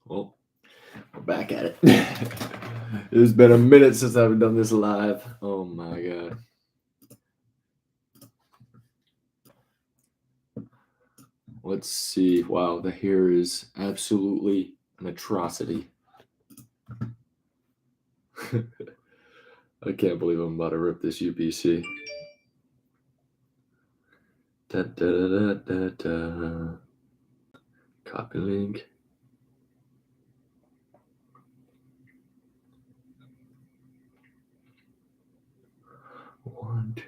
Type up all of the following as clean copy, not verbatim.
Well, we're back at it. It's been a minute since I've done this live. Oh my god. Let's see. Wow, the hair is absolutely an atrocity. I can't believe I'm about to rip this UPC. Da, da, da, da, da. Copy link. One, two.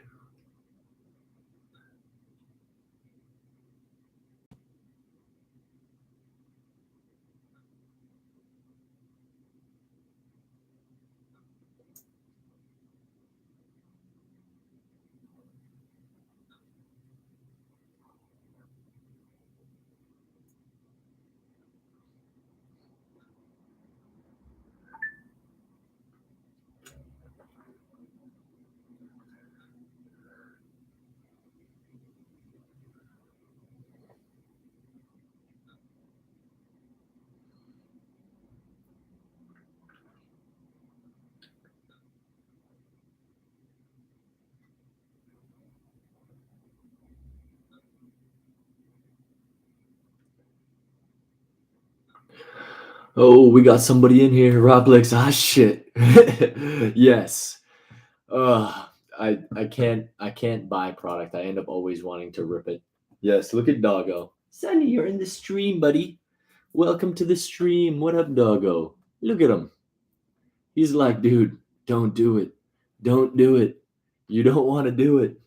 Oh, we got somebody in here. Roblex. Ah, shit. Yes. Uh, I can't buy product. I end up always wanting to rip it. Yes, look at Doggo. Sonny, you're in the stream, buddy. Welcome to the stream. What up, Doggo? Look at him. He's like, dude, don't do it. Don't do it. You don't want to do it.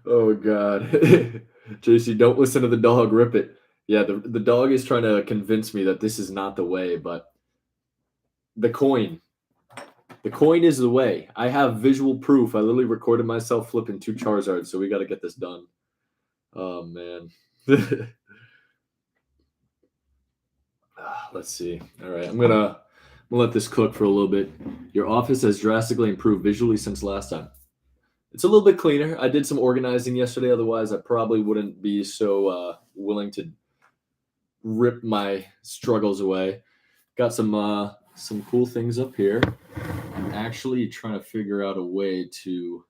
Oh god. JC, don't listen to the dog, rip it. Yeah, the dog is trying to convince me that this is not the way, but the coin. The coin is the way. I have visual proof. I literally recorded myself flipping 2 Charizards, so we got to get this done. Oh man. Let's see. All right, I'm gonna let this cook for a little bit. Your office has drastically improved visually since last time. It's a little bit cleaner. I did some organizing yesterday. Otherwise, I probably wouldn't be so willing to rip my struggles away. Got some cool things up here. I'm actually trying to figure out a way to.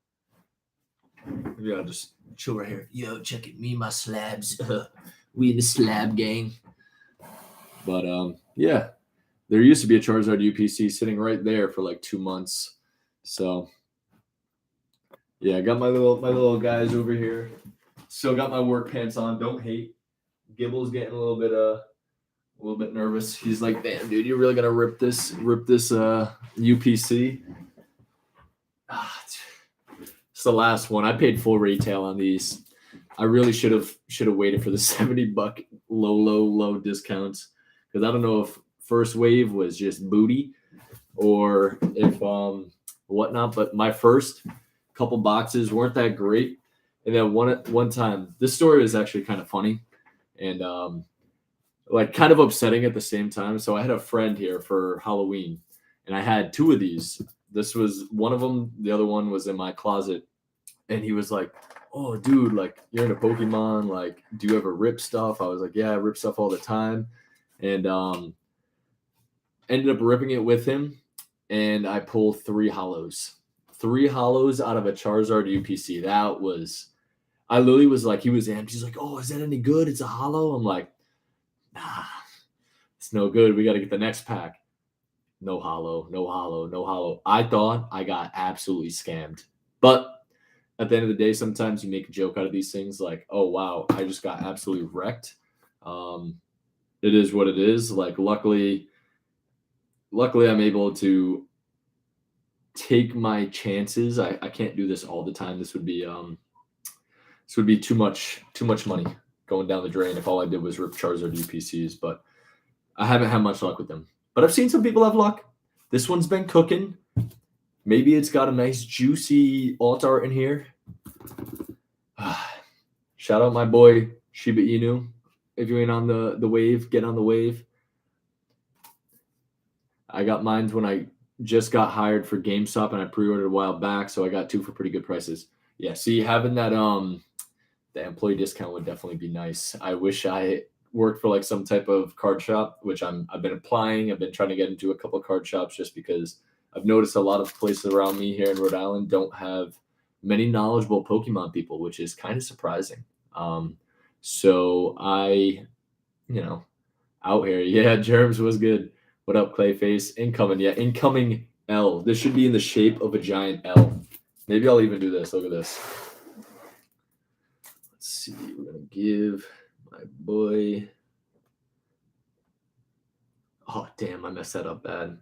Maybe I'll just chill right here. Yo, check it, me and my slabs. We in the slab gang. But yeah, there used to be a Charizard UPC sitting right there for like 2 months. So yeah, I got my little guys over here. Still got my work pants on. Don't hate. Gibble's getting a little bit nervous. He's like, "Damn, dude, you're really gonna rip this UPC?" It's the last one. I paid full retail on these. I really should have waited for the $70 low discounts because I don't know if first wave was just booty or if whatnot. But my first couple boxes weren't that great, and then one time, this story is actually kind of funny, and like kind of upsetting at the same time. So I had a friend here for Halloween, and I had 2 of these. This was one of them. The other one was in my closet, and he was like, "Oh, dude, like you're into Pokemon. Like, do you ever rip stuff?" I was like, "Yeah, I rip stuff all the time," and ended up ripping it with him, and I pulled 3 hollows out of a Charizard UPC. That was, I literally was like, he was amped. He's like, "Oh, is that any good? It's a hollow." I'm like, "Nah, it's no good. We got to get the next pack." No hollow, no hollow, no hollow. I thought I got absolutely scammed. But at the end of the day, sometimes you make a joke out of these things like, oh, wow, I just got absolutely wrecked. It is what it is. Like, luckily, I'm able to take my chances. I can't do this all the time. This would be too much money going down the drain if all I did was rip Charizard UPCs. But I haven't had much luck with them. But I've seen some people have luck. This one's been cooking. Maybe it's got a nice juicy alt art in here. Shout out my boy Shiba Inu. If you ain't on the wave, get on the wave. I got mine when I just got hired for GameStop and I pre-ordered a while back, so I got 2 for pretty good prices. Yeah, see, having that the employee discount would definitely be nice. I wish I worked for like some type of card shop, which I've been applying. I've been trying to get into a couple card shops just because I've noticed a lot of places around me here in Rhode Island don't have many knowledgeable Pokemon people, which is kind of surprising. So I, you know, out here, yeah, Germs was good. What up, Clayface? Incoming, yeah, incoming L. This should be in the shape of a giant L. Maybe I'll even do this. Look at this. Let's see. We're gonna give my boy. Oh damn! I messed that up bad.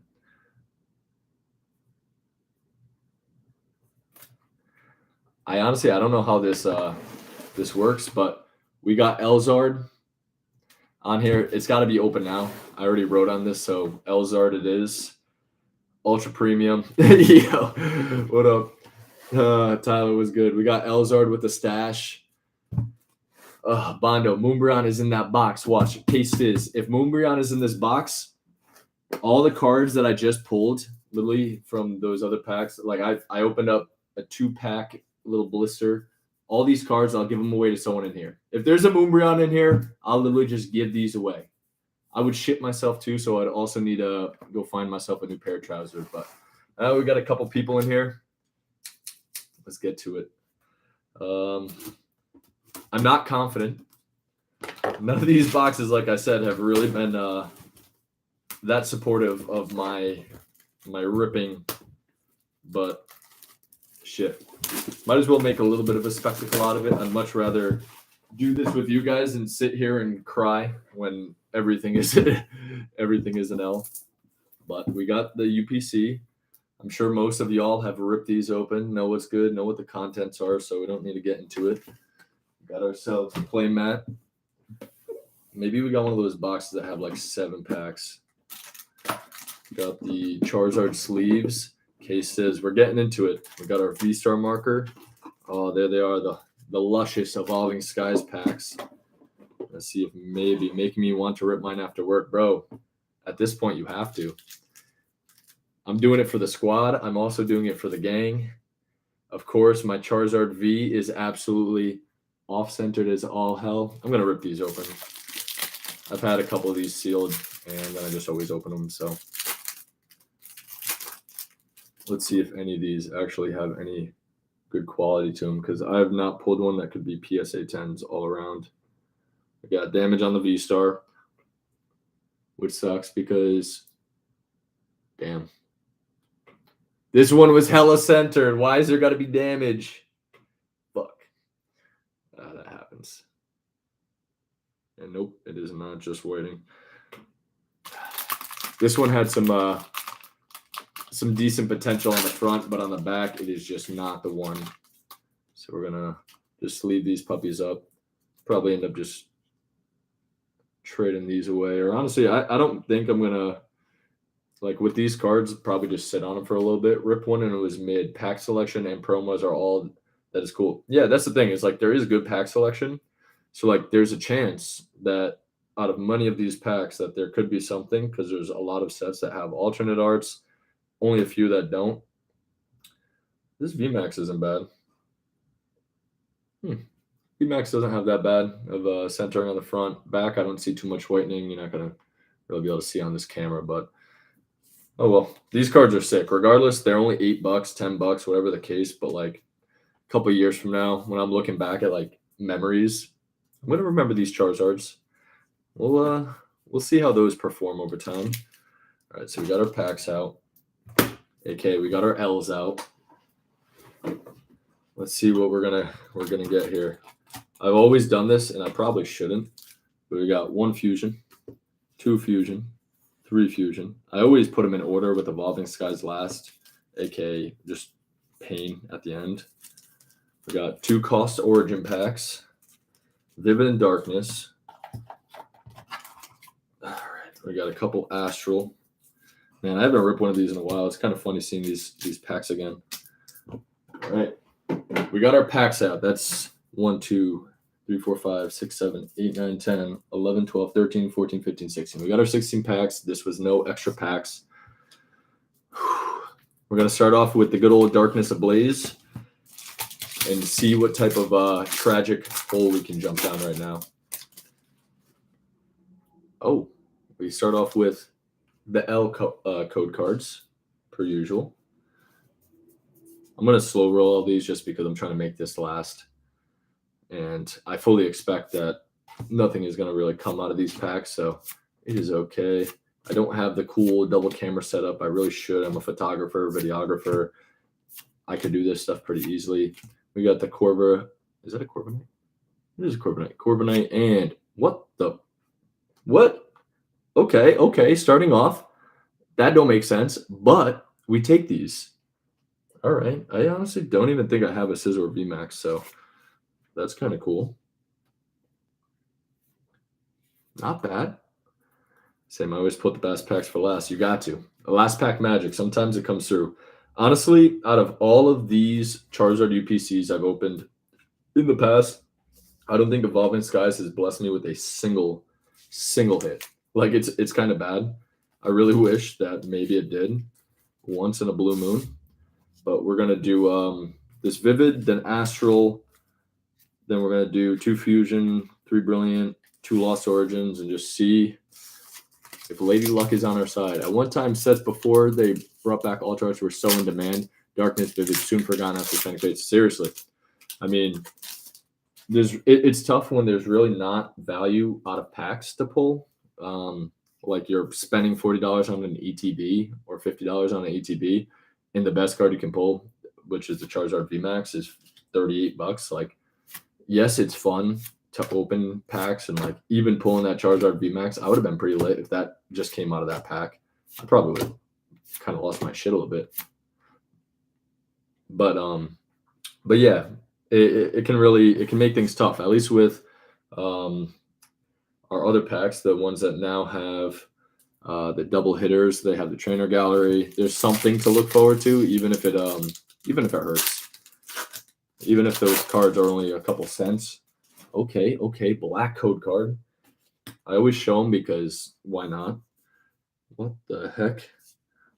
I honestly I don't know how this works, but we got Elzard on here. It's got to be open now. I already wrote on this, so Elzard it is. Ultra premium. Yo, what up? Tyler was good. We got Elzard with the stash. Bondo, Moonbryon is in that box. Watch. Case is if Moonbryon is in this box, all the cards that I just pulled, literally from those other packs, like I opened up a 2-pack little blister. All these cards, I'll give them away to someone in here. If there's a Moonbryon in here, I'll literally just give these away. I would ship myself too, so I'd also need to go find myself a new pair of trousers. But we got a couple people in here. Let's get to it. I'm not confident. None of these boxes, like I said, have really been that supportive of my ripping, but shit. Might as well make a little bit of a spectacle out of it. I'd much rather do this with you guys and sit here and cry when everything is everything is an L. But we got the UPC. I'm sure most of y'all have ripped these open, know what's good, know what the contents are, so we don't need to get into it. Got ourselves a play mat. Maybe we got one of those boxes that have like 7 packs. Got the Charizard sleeves. Case says we're getting into it. We got our V-Star marker. Oh, there they are, the luscious Evolving Skies packs. Let's see if maybe making me want to rip mine after work. Bro, at this point, you have to. I'm doing it for the squad. I'm also doing it for the gang. Of course, my Charizard V is absolutely off-centered as all hell. I'm going to rip these open. I've had a couple of these sealed, and then I just always open them, so. Let's see if any of these actually have any good quality to them, because I have not pulled one that could be PSA 10s all around. I got damage on the V-Star, which sucks because, damn. This one was hella centered. Why is there got to be damage? Fuck. That happens. And nope, it is not just waiting. This one had some decent potential on the front, but on the back, it is just not the one. So we're going to just leave these puppies up. Probably end up just trading these away. Or honestly, I don't think I'm going to, like with these cards, probably just sit on them for a little bit. Rip one and it was mid. Pack selection and promos are all that is cool. Yeah, that's the thing. It's like there is good pack selection. So like there's a chance that out of many of these packs that there could be something, because there's a lot of sets that have alternate arts. Only a few that don't. This VMAX isn't bad. VMAX doesn't have that bad of centering on the front. Back, I don't see too much whitening. You're not going to really be able to see on this camera, but oh well. These cards are sick. Regardless, they're only $8, $10, whatever the case, but like a couple of years from now, when I'm looking back at like memories, I'm going to remember these Charizards. We'll see how those perform over time. All right, so we got our packs out. Okay, we got our L's out. Let's see what we're gonna get here. I've always done this, and I probably shouldn't. But we got 1 fusion, 2 fusion, 3 fusion. I always put them in order with Evolving Skies last, aka just pain at the end. We got 2 cost origin packs, Vivid and Darkness. All right, we got a couple Astral. Man, I haven't ripped one of these in a while. It's kind of funny seeing these packs again. All right. We got our packs out. That's 1, 2, 3, 4, 5, 6, 7, 8, 9, 10, 11, 12, 13, 14, 15, 16. We got our 16 packs. This was no extra packs. We're going to start off with the good old Darkness Ablaze and see what type of tragic hole we can jump down right now. Oh, we start off with the L code cards, per usual. I'm going to slow roll all these just because I'm trying to make this last. And I fully expect that nothing is going to really come out of these packs, so it is okay. I don't have the cool double camera setup. I really should. I'm a photographer, videographer. I could do this stuff pretty easily. We got the Corva. Is that a Corviknight? It is a Corviknight. Corviknight and what? Okay. Starting off, that don't make sense, but we take these. All right. I honestly don't even think I have a Scizor VMAX, so that's kind of cool. Not bad. Same, I always put the best packs for last. You got to. The last pack magic. Sometimes it comes through. Honestly, out of all of these Charizard UPCs I've opened in the past, I don't think Evolving Skies has blessed me with a single hit. Like, it's kind of bad. I really wish that maybe it did once in a blue moon. But we're going to do this Vivid, then Astral. Then we're going to do 2 Fusion, 3 Brilliant, 2 Lost Origins, and just see if Lady Luck is on our side. At one time, sets before they brought back Ultras were so in demand. Darkness, Vivid, soon forgotten after 10 crates. Seriously. I mean, it's tough when there's really not value out of packs to pull. Like you're spending $40 on an ETB or $50 on an ETB, and the best card you can pull, which is the Charizard VMAX, is $38. Like, yes, it's fun to open packs, and like even pulling that Charizard VMAX, I would have been pretty lit if that just came out of that pack. I probably would have kind of lost my shit a little bit. But yeah, it can make things tough, at least with our other packs, the ones that now have the double hitters. They have the trainer gallery. There's something to look forward to, even if it hurts. Even if those cards are only a couple cents. Okay, black code card. I always show them because why not? What the heck?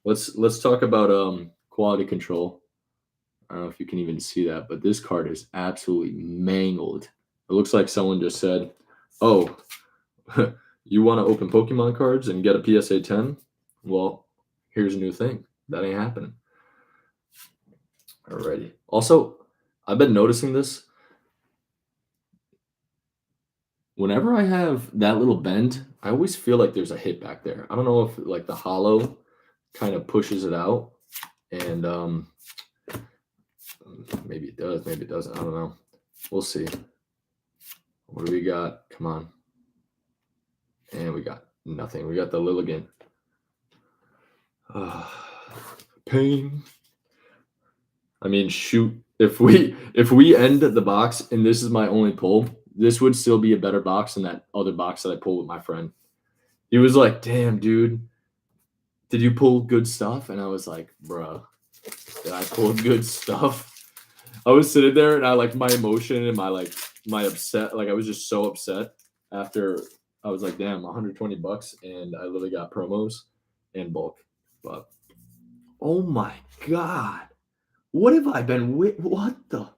Let's talk about quality control. I don't know if you can even see that, but this card is absolutely mangled. It looks like someone just said, "Oh, you want to open Pokemon cards and get a PSA 10? Well, here's a new thing. That ain't happening." Alrighty. Also, I've been noticing this. Whenever I have that little bend, I always feel like there's a hit back there. I don't know if like the hollow kind of pushes it out, and maybe it does, maybe it doesn't. I don't know. We'll see. What do we got? Come on. And we got nothing. We got the Lilligant. Pain. I mean, shoot. If we end the box and this is my only pull, this would still be a better box than that other box that I pulled with my friend. He was like, "Damn, dude, did you pull good stuff?" And I was like, "Bruh, did I pull good stuff?" I was sitting there and I like my emotion and my upset. Like I was just so upset after I was like, "Damn, $120," and I literally got promos and bulk. But oh my god. What have I been with? What the?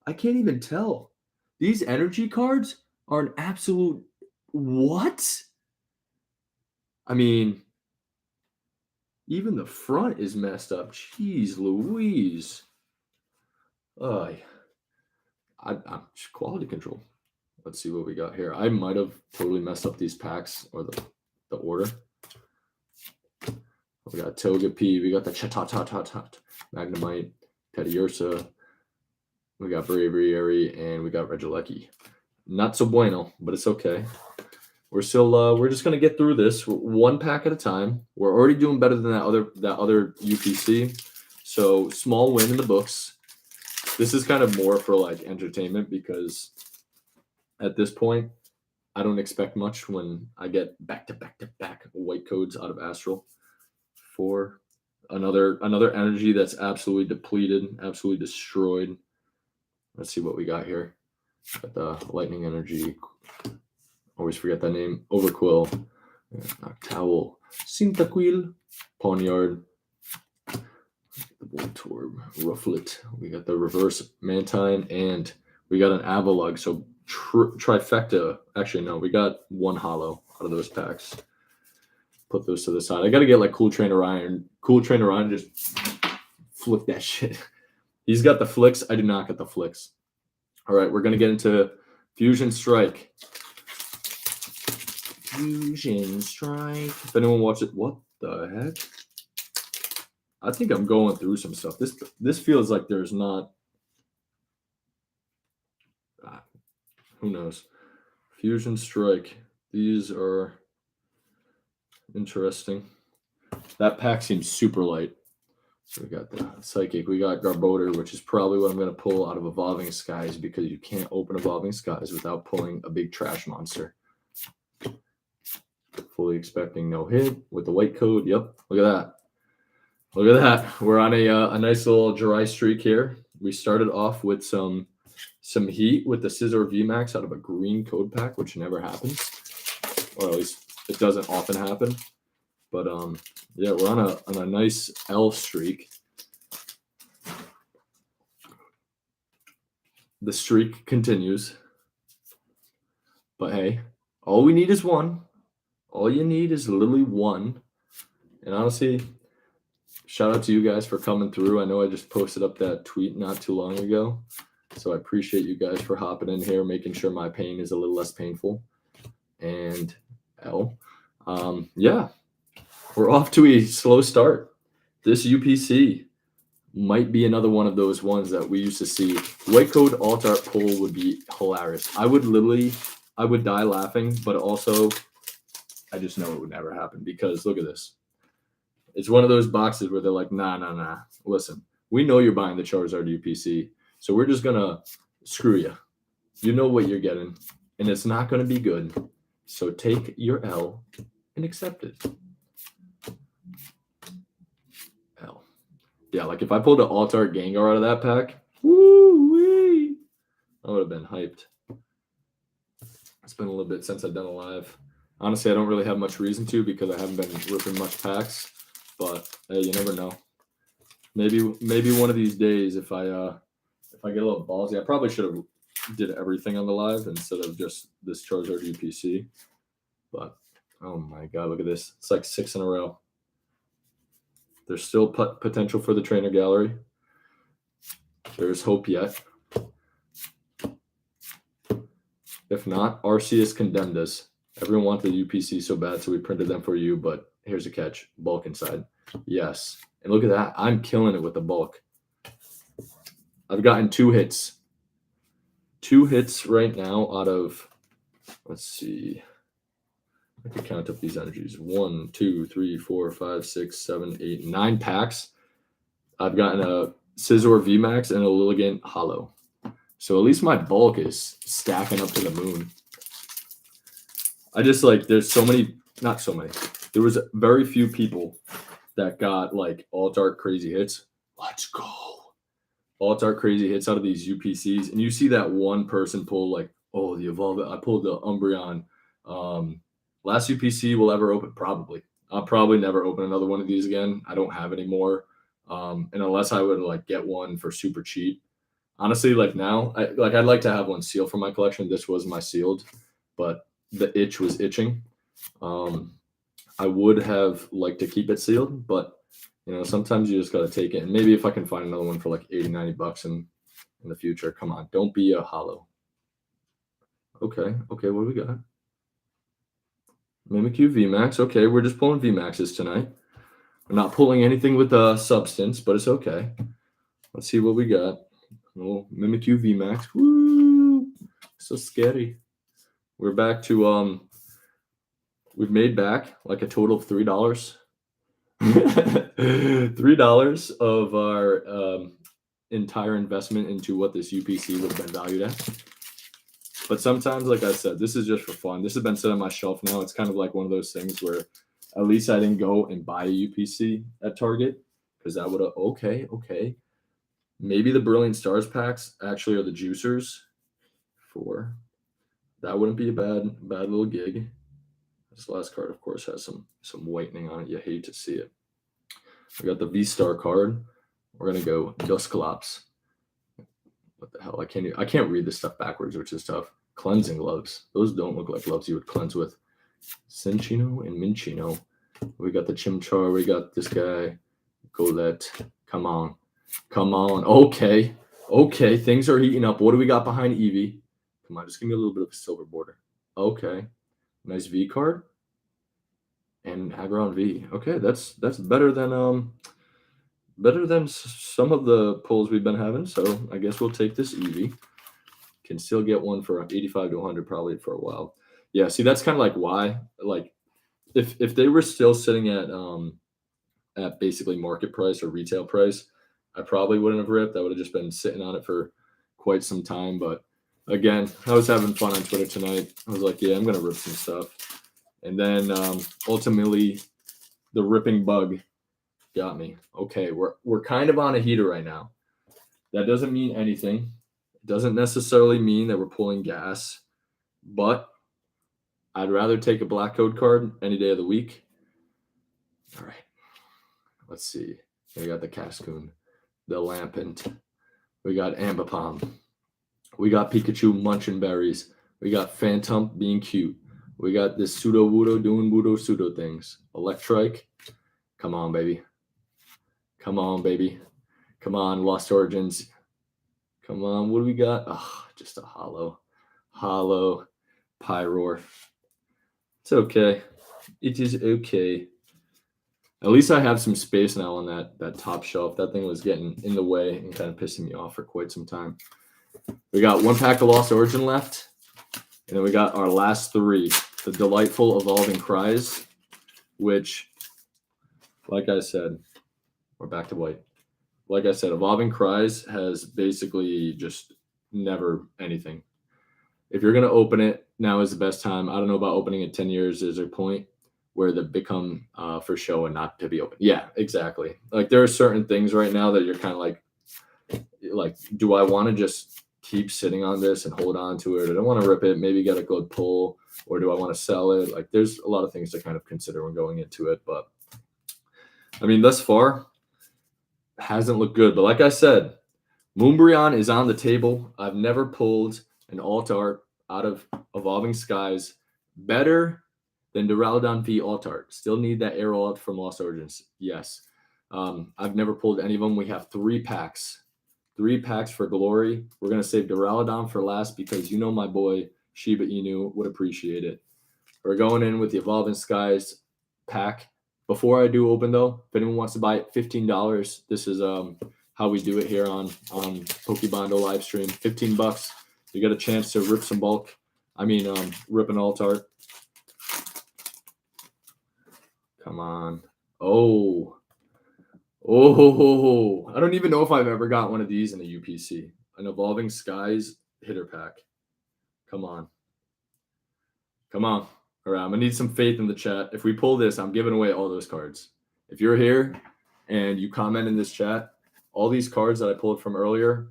I can't even tell. These energy cards are an absolute what? I mean, even the front is messed up. Jeez Louise. I'm quality control. Let's see what we got here. I might have totally messed up these packs or the order. We got Togepi. We got the Chatatatat, Magnemite, Teddiursa. We got Braviary, and we got Regieleki. Not so bueno, but it's okay. We're still we're just gonna get through this one pack at a time. We're already doing better than that other UPC. So small win in the books. This is kind of more for like entertainment because at this point, I don't expect much when I get back to back white codes out of Astral for another energy that's absolutely depleted, absolutely destroyed. Let's see what we got here. Got the Lightning Energy. Always forget that name. Overquill. Noctowl. Cyndaquil. Pawniard. The Voltorb. Rufflet. We got the Reverse Mantine. And we got an Avalugg. So trifecta. Actually, no. We got one holo out of those packs. Put those to the side. I got to get like Cool Trainer Ryan. Cool Trainer Ryan just flick that shit. He's got the flicks. I do not get the flicks. All right, we're going to get into Fusion Strike. Fusion Strike. If anyone watched it, what the heck? I think I'm going through some stuff. This feels like there's not. Who knows? Fusion Strike. These are interesting. That pack seems super light. So we got the Psychic. We got Garbodor, which is probably what I'm going to pull out of Evolving Skies because you can't open Evolving Skies without pulling a big trash monster. Fully expecting no hit with the white code. Yep. Look at that. Look at that. We're on a nice little dry streak here. We started off with some heat with the Scizor VMAX out of a green code pack, which never happens. Or at least it doesn't often happen. But yeah, we're on a nice L streak. The streak continues. But hey, all we need is one. All you need is literally one. And honestly, shout out to you guys for coming through. I know I just posted up that tweet not too long ago. So I appreciate you guys for hopping in here, making sure my pain is a little less painful. And L. Yeah. We're off to a slow start. This UPC might be another one of those ones that we used to see. White code alt art pull would be hilarious. I would die laughing, but also I just know it would never happen because look at this. It's one of those boxes where they're like, nah. Listen, we know you're buying the Charizard UPC, so we're just going to screw you. You know what you're getting, and it's not going to be good. So take your L and accept it. L. Yeah, like if I pulled an alt-art Gengar out of that pack, woo-wee, I would have been hyped. It's been a little bit since I've done a live. Honestly, I don't really have much reason to because I haven't been ripping much packs. But hey, you never know. Maybe one of these days, if I get a little ballsy, I probably should have did everything on the live instead of just this Charizard UPC. But oh my god, look at this! It's like 6 in a row. There's still potential for the trainer gallery. There's hope yet. If not, Arceus condemned us. Everyone wanted the UPC so bad, so we printed them for you, but here's a catch. Bulk inside. Yes. And look at that. I'm killing it with the bulk. I've gotten 2 hits. 2 hits right now out of, let's see. I can count up these energies. 1, 2, 3, 4, 5, 6, 7, 8, 9 packs. I've gotten a Scizor VMAX and a Lilligant Holo. So at least my bulk is stacking up to the moon. I just like, there's so many, not so many. There was very few people that got like alt-art crazy hits. Let's go. Alt-art crazy hits out of these UPCs. And you see that one person pull like, oh, the Evolve. I pulled the Umbreon. Last UPC we'll ever open, probably. I'll probably never open another one of these again. I don't have any more. And unless I would like get one for super cheap. Honestly, like now, I'd like to have one sealed for my collection. This was my sealed, but the itch was itching. I would have liked to keep it sealed, but you know, sometimes you just got to take it. And maybe if I can find another one for like 80, 90 bucks in the future, come on, don't be a holo. Okay, what do we got? Mimikyu VMAX. Okay, we're just pulling VMAXs tonight. We're not pulling anything with substance, but it's okay. Let's see what we got. Oh, Mimikyu VMAX. Woo! So scary. We're back to we've made back like a total of $3. $3 of our entire investment into what this UPC would have been valued at. But sometimes, like I said, this is just for fun. This has been sitting on my shelf now. It's kind of like one of those things where at least I didn't go and buy a UPC at Target because that would have, okay. Maybe the Brilliant Stars packs actually are the juicers 4. That wouldn't be a bad little gig. This last card, of course, has some whitening on it. You hate to see it. We got the V-Star card. We're gonna go Dusclops. What the hell? I can't read this stuff backwards, which is tough. Cleansing gloves. Those don't look like gloves you would cleanse with. Cinchino and Minchino. We got the Chimchar. We got this guy. Golett. Come on. Okay. Things are heating up. What do we got behind Eevee? Come on, just give me a little bit of a silver border. Okay. Nice V card. And Aggron V. Okay, that's better than some of the pulls we've been having. So I guess we'll take this Eevee. Can still get one for 85 to 100 probably for a while. Yeah, see, that's kind of like why. Like, if they were still sitting at basically market price or retail price, I probably wouldn't have ripped. I would have just been sitting on it for quite some time. But again, I was having fun on Twitter tonight. I was like, yeah, I'm gonna rip some stuff. And then ultimately, the ripping bug got me. Okay, we're kind of on a heater right now. That doesn't mean anything. It doesn't necessarily mean that we're pulling gas, but I'd rather take a black code card any day of the week. All right. Let's see. We got the Cascoon, the Lampent. We got Ambipom. We got Pikachu munching berries. We got Phantom being cute. We got this Pseudo-Wudo doing Wudo pseudo things. Electrike. Come on, baby. Come on, Lost Origins. Come on, what do we got? Oh, just a hollow. Pyroar. It's okay. It is okay. At least I have some space now on that top shelf. That thing was getting in the way and kind of pissing me off for quite some time. We got one pack of Lost Origin left. And then we got our last 3. The delightful Evolving Cries, which, like I said, we're back to white. Like I said, Evolving Cries has basically just never anything. If you're going to open it, now is the best time. I don't know about opening it 10 years. Is there a point where they become for show and not to be open? Yeah, exactly. Like, there are certain things right now that you're kind of like, do I want to just keep sitting on this and hold on to it? I don't want to rip it, maybe get a good pull, or do I want to sell it? Like, there's a lot of things to kind of consider when going into it. But I mean, thus far, hasn't looked good. But like I said, Moonbryon is on the table. I've never pulled an alt art out of Evolving Skies better than Duraludon V alt art. Still need that air alt from Lost Origins. Yes. I've never pulled any of them. We have 3 packs. 3 packs for glory. We're going to save Duraludon for last because you know my boy Shiba Inu would appreciate it. We're going in with the Evolving Skies pack. Before I do open, though, if anyone wants to buy it, $15. This is how we do it here on Pokebondo live stream. $15. You get a chance to rip some bulk. I mean, rip an alt art. Come on. Oh, I don't even know if I've ever got one of these in a UPC. An Evolving Skies hitter pack. Come on. All right, I'm going to need some faith in the chat. If we pull this, I'm giving away all those cards. If you're here and you comment in this chat, all these cards that I pulled from earlier,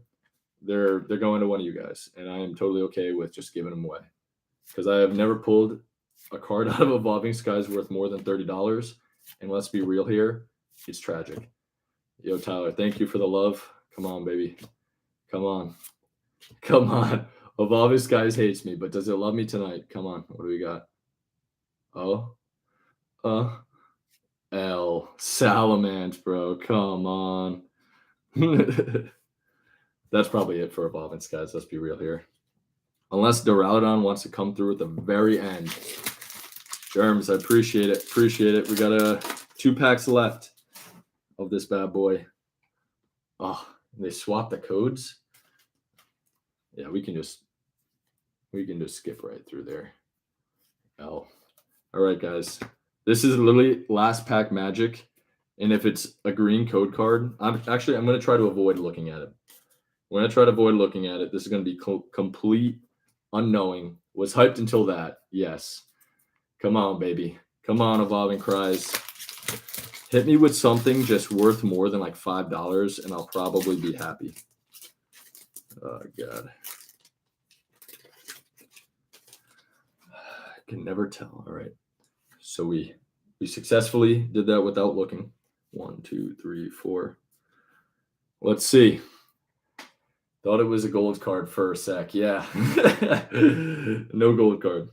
they're going to one of you guys. And I am totally okay with just giving them away. Because I have never pulled a card out of Evolving Skies worth more than $30. And let's be real here, it's tragic. Yo, Tyler, thank you for the love. Come on, baby. Come on. Evolving Skies hates me, but does it love me tonight? Come on. What do we got? L. Salamence, bro. Come on. That's probably it for Evolving Skies. Let's be real here. Unless Duraludon wants to come through at the very end. Germs, I appreciate it. We got 2 packs left of this bad boy. Oh, they swapped the codes. Yeah, we can just skip right through there. L. All right, guys. This is literally last pack magic. And if it's a green code card, I'm going to try to avoid looking at it. We're going to try to avoid looking at it. This is going to be complete unknowing. Was hyped until that. Yes. Come on, baby. Come on, Evolving Cries. Hit me with something just worth more than like $5 and I'll probably be happy. Oh, God. Can never tell. All right. So we successfully did that without looking. 1, 2, 3, 4. Let's see. Thought it was a gold card for a sec. Yeah. No gold card.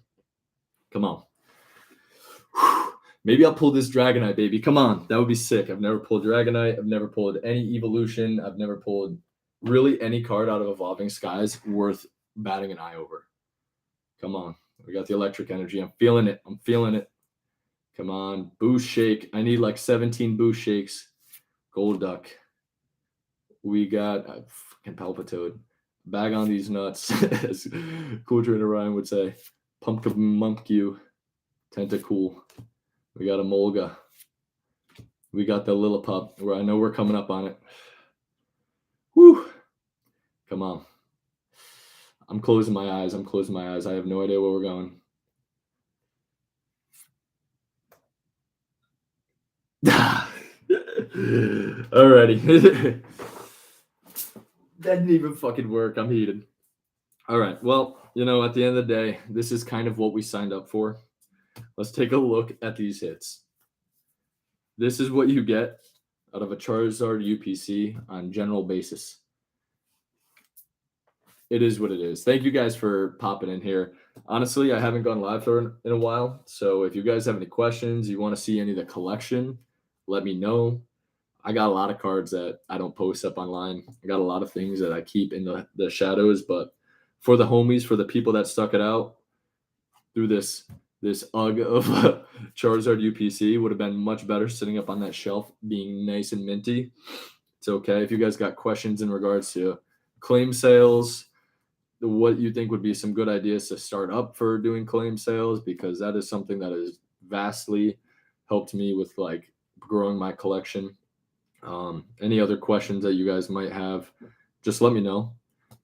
Come on. Maybe I'll pull this Dragonite, baby. Come on. That would be sick. I've never pulled Dragonite. I've never pulled any Evolution. I've never pulled really any card out of Evolving Skies worth batting an eye over. Come on. We got the electric energy. I'm feeling it. I'm feeling it. Come on. Boost Shake. I need like 17 Boost Shakes. Golduck. We got fucking Palpitoad. Bag on these nuts, as Cool Trainer Ryan would say. Pumpkin Mumpku. Tentacool. We got a Molga. We got the Lillipup, where I know we're coming up on it. Whew. Come on. I'm closing my eyes. I'm closing my eyes. I have no idea where we're going. Alrighty. That didn't even fucking work. I'm heated. All right. Well, at the end of the day, this is kind of what we signed up for. Let's take a look at these hits. This is what you get out of a Charizard UPC on general basis. It is what it is. Thank you guys for popping in here. Honestly, I haven't gone live in a while. So if you guys have any questions, you want to see any of the collection, let me know. I got a lot of cards that I don't post up online. I got a lot of things that I keep in the shadows. But for the homies, for the people that stuck it out through this UGG of Charizard UPC, would have been much better sitting up on that shelf being nice and minty. It's okay. If you guys got questions in regards to claim sales, what you think would be some good ideas to start up for doing claim sales, because that is something that has vastly helped me with like growing my collection. Any other questions that you guys might have, just let me know.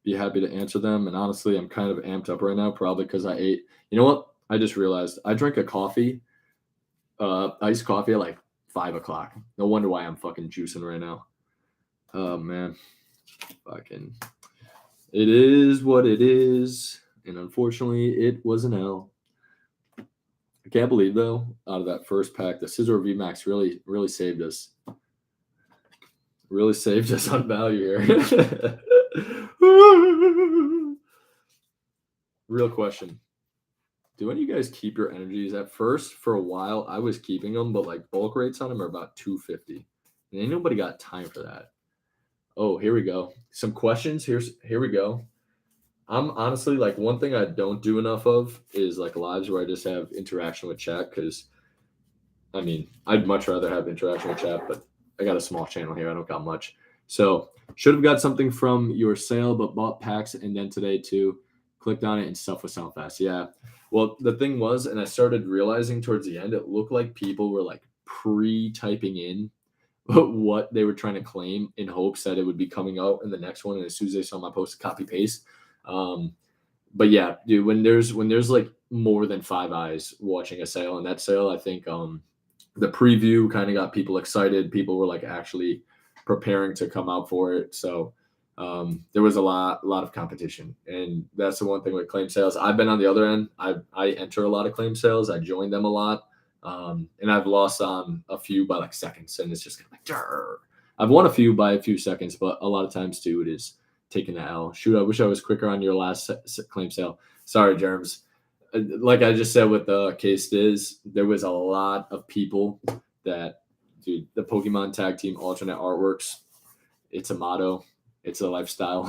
Be happy to answer them. And honestly, I'm kind of amped up right now, probably because I ate. You know what? I just realized I drank a coffee, iced coffee at like 5 o'clock. No wonder why I'm fucking juicing right now. Oh man, fucking. It is what it is, and unfortunately, it was an L. I can't believe though, out of that first pack, the Scizor VMAX really saved us. Really saved us on value here. Real question. Do any of you guys keep your energies? At first, for a while, I was keeping them, but like bulk rates on them are about 250. And ain't nobody got time for that. Oh, here we go. Some questions. Here we go. I'm honestly like, one thing I don't do enough of is like lives where I just have interaction with chat, because I mean, I'd much rather have interaction with chat, but I got a small channel here. I don't got much. So should have got something from your sale, but bought packs and then today too. Clicked on it and stuff would sound fast. Yeah. Well, the thing was, and I started realizing towards the end, it looked like people were like pre-typing in what they were trying to claim in hopes that it would be coming out in the next one. And as soon as they saw my post, copy paste. But yeah, dude, when there's like more than 5 eyes watching a sale, and that sale, I think the preview kind of got people excited. People were like actually preparing to come out for it. So there was a lot of competition, and that's the one thing with claim sales. I've been on the other end. I enter a lot of claim sales. I join them a lot. And I've lost on a few by like seconds, and it's just kind of like, Durr. I've won a few by a few seconds, but a lot of times too, it is taking the L. Shoot, I wish I was quicker on your last claim sale. Sorry, Germs. Like I just said with the K-Stiz, there was a lot of people that, dude, the Pokemon Tag Team alternate artworks, it's a motto. It's a lifestyle.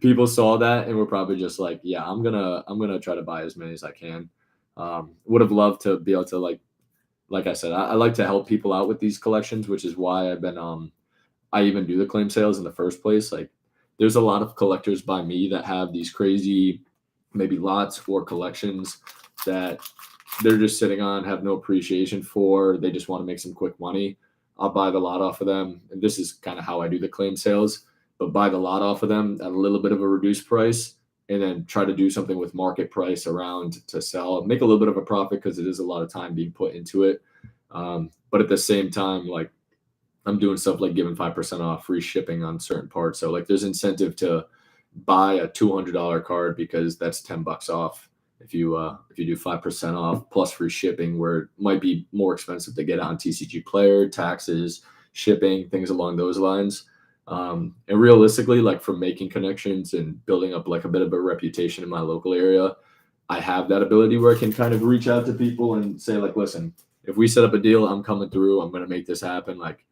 People saw that and were probably just like, yeah, I'm gonna try to buy as many as I can. Would have loved to be able to like I said, I like to help people out with these collections, which is why I've been I even do the claim sales in the first place. Like there's a lot of collectors by me that have these crazy maybe lots or collections that they're just sitting on, have no appreciation for. They just want to make some quick money. I'll buy the lot off of them. And this is kind of how I do the claim sales, but buy the lot off of them at a little bit of a reduced price, and then try to do something with market price around to sell, make a little bit of a profit, because it is a lot of time being put into it. But at the same time, like I'm doing stuff like giving 5% off, free shipping on certain parts. So like there's incentive to buy a $200 card because that's $10 off if you do 5% off plus free shipping, where it might be more expensive to get on TCG Player, taxes, shipping, things along those lines. And realistically, like from making connections and building up like a bit of a reputation in my local area, I have that ability where I can kind of reach out to people and say like, listen, if we set up a deal, I'm coming through. I'm going to make this happen. Like,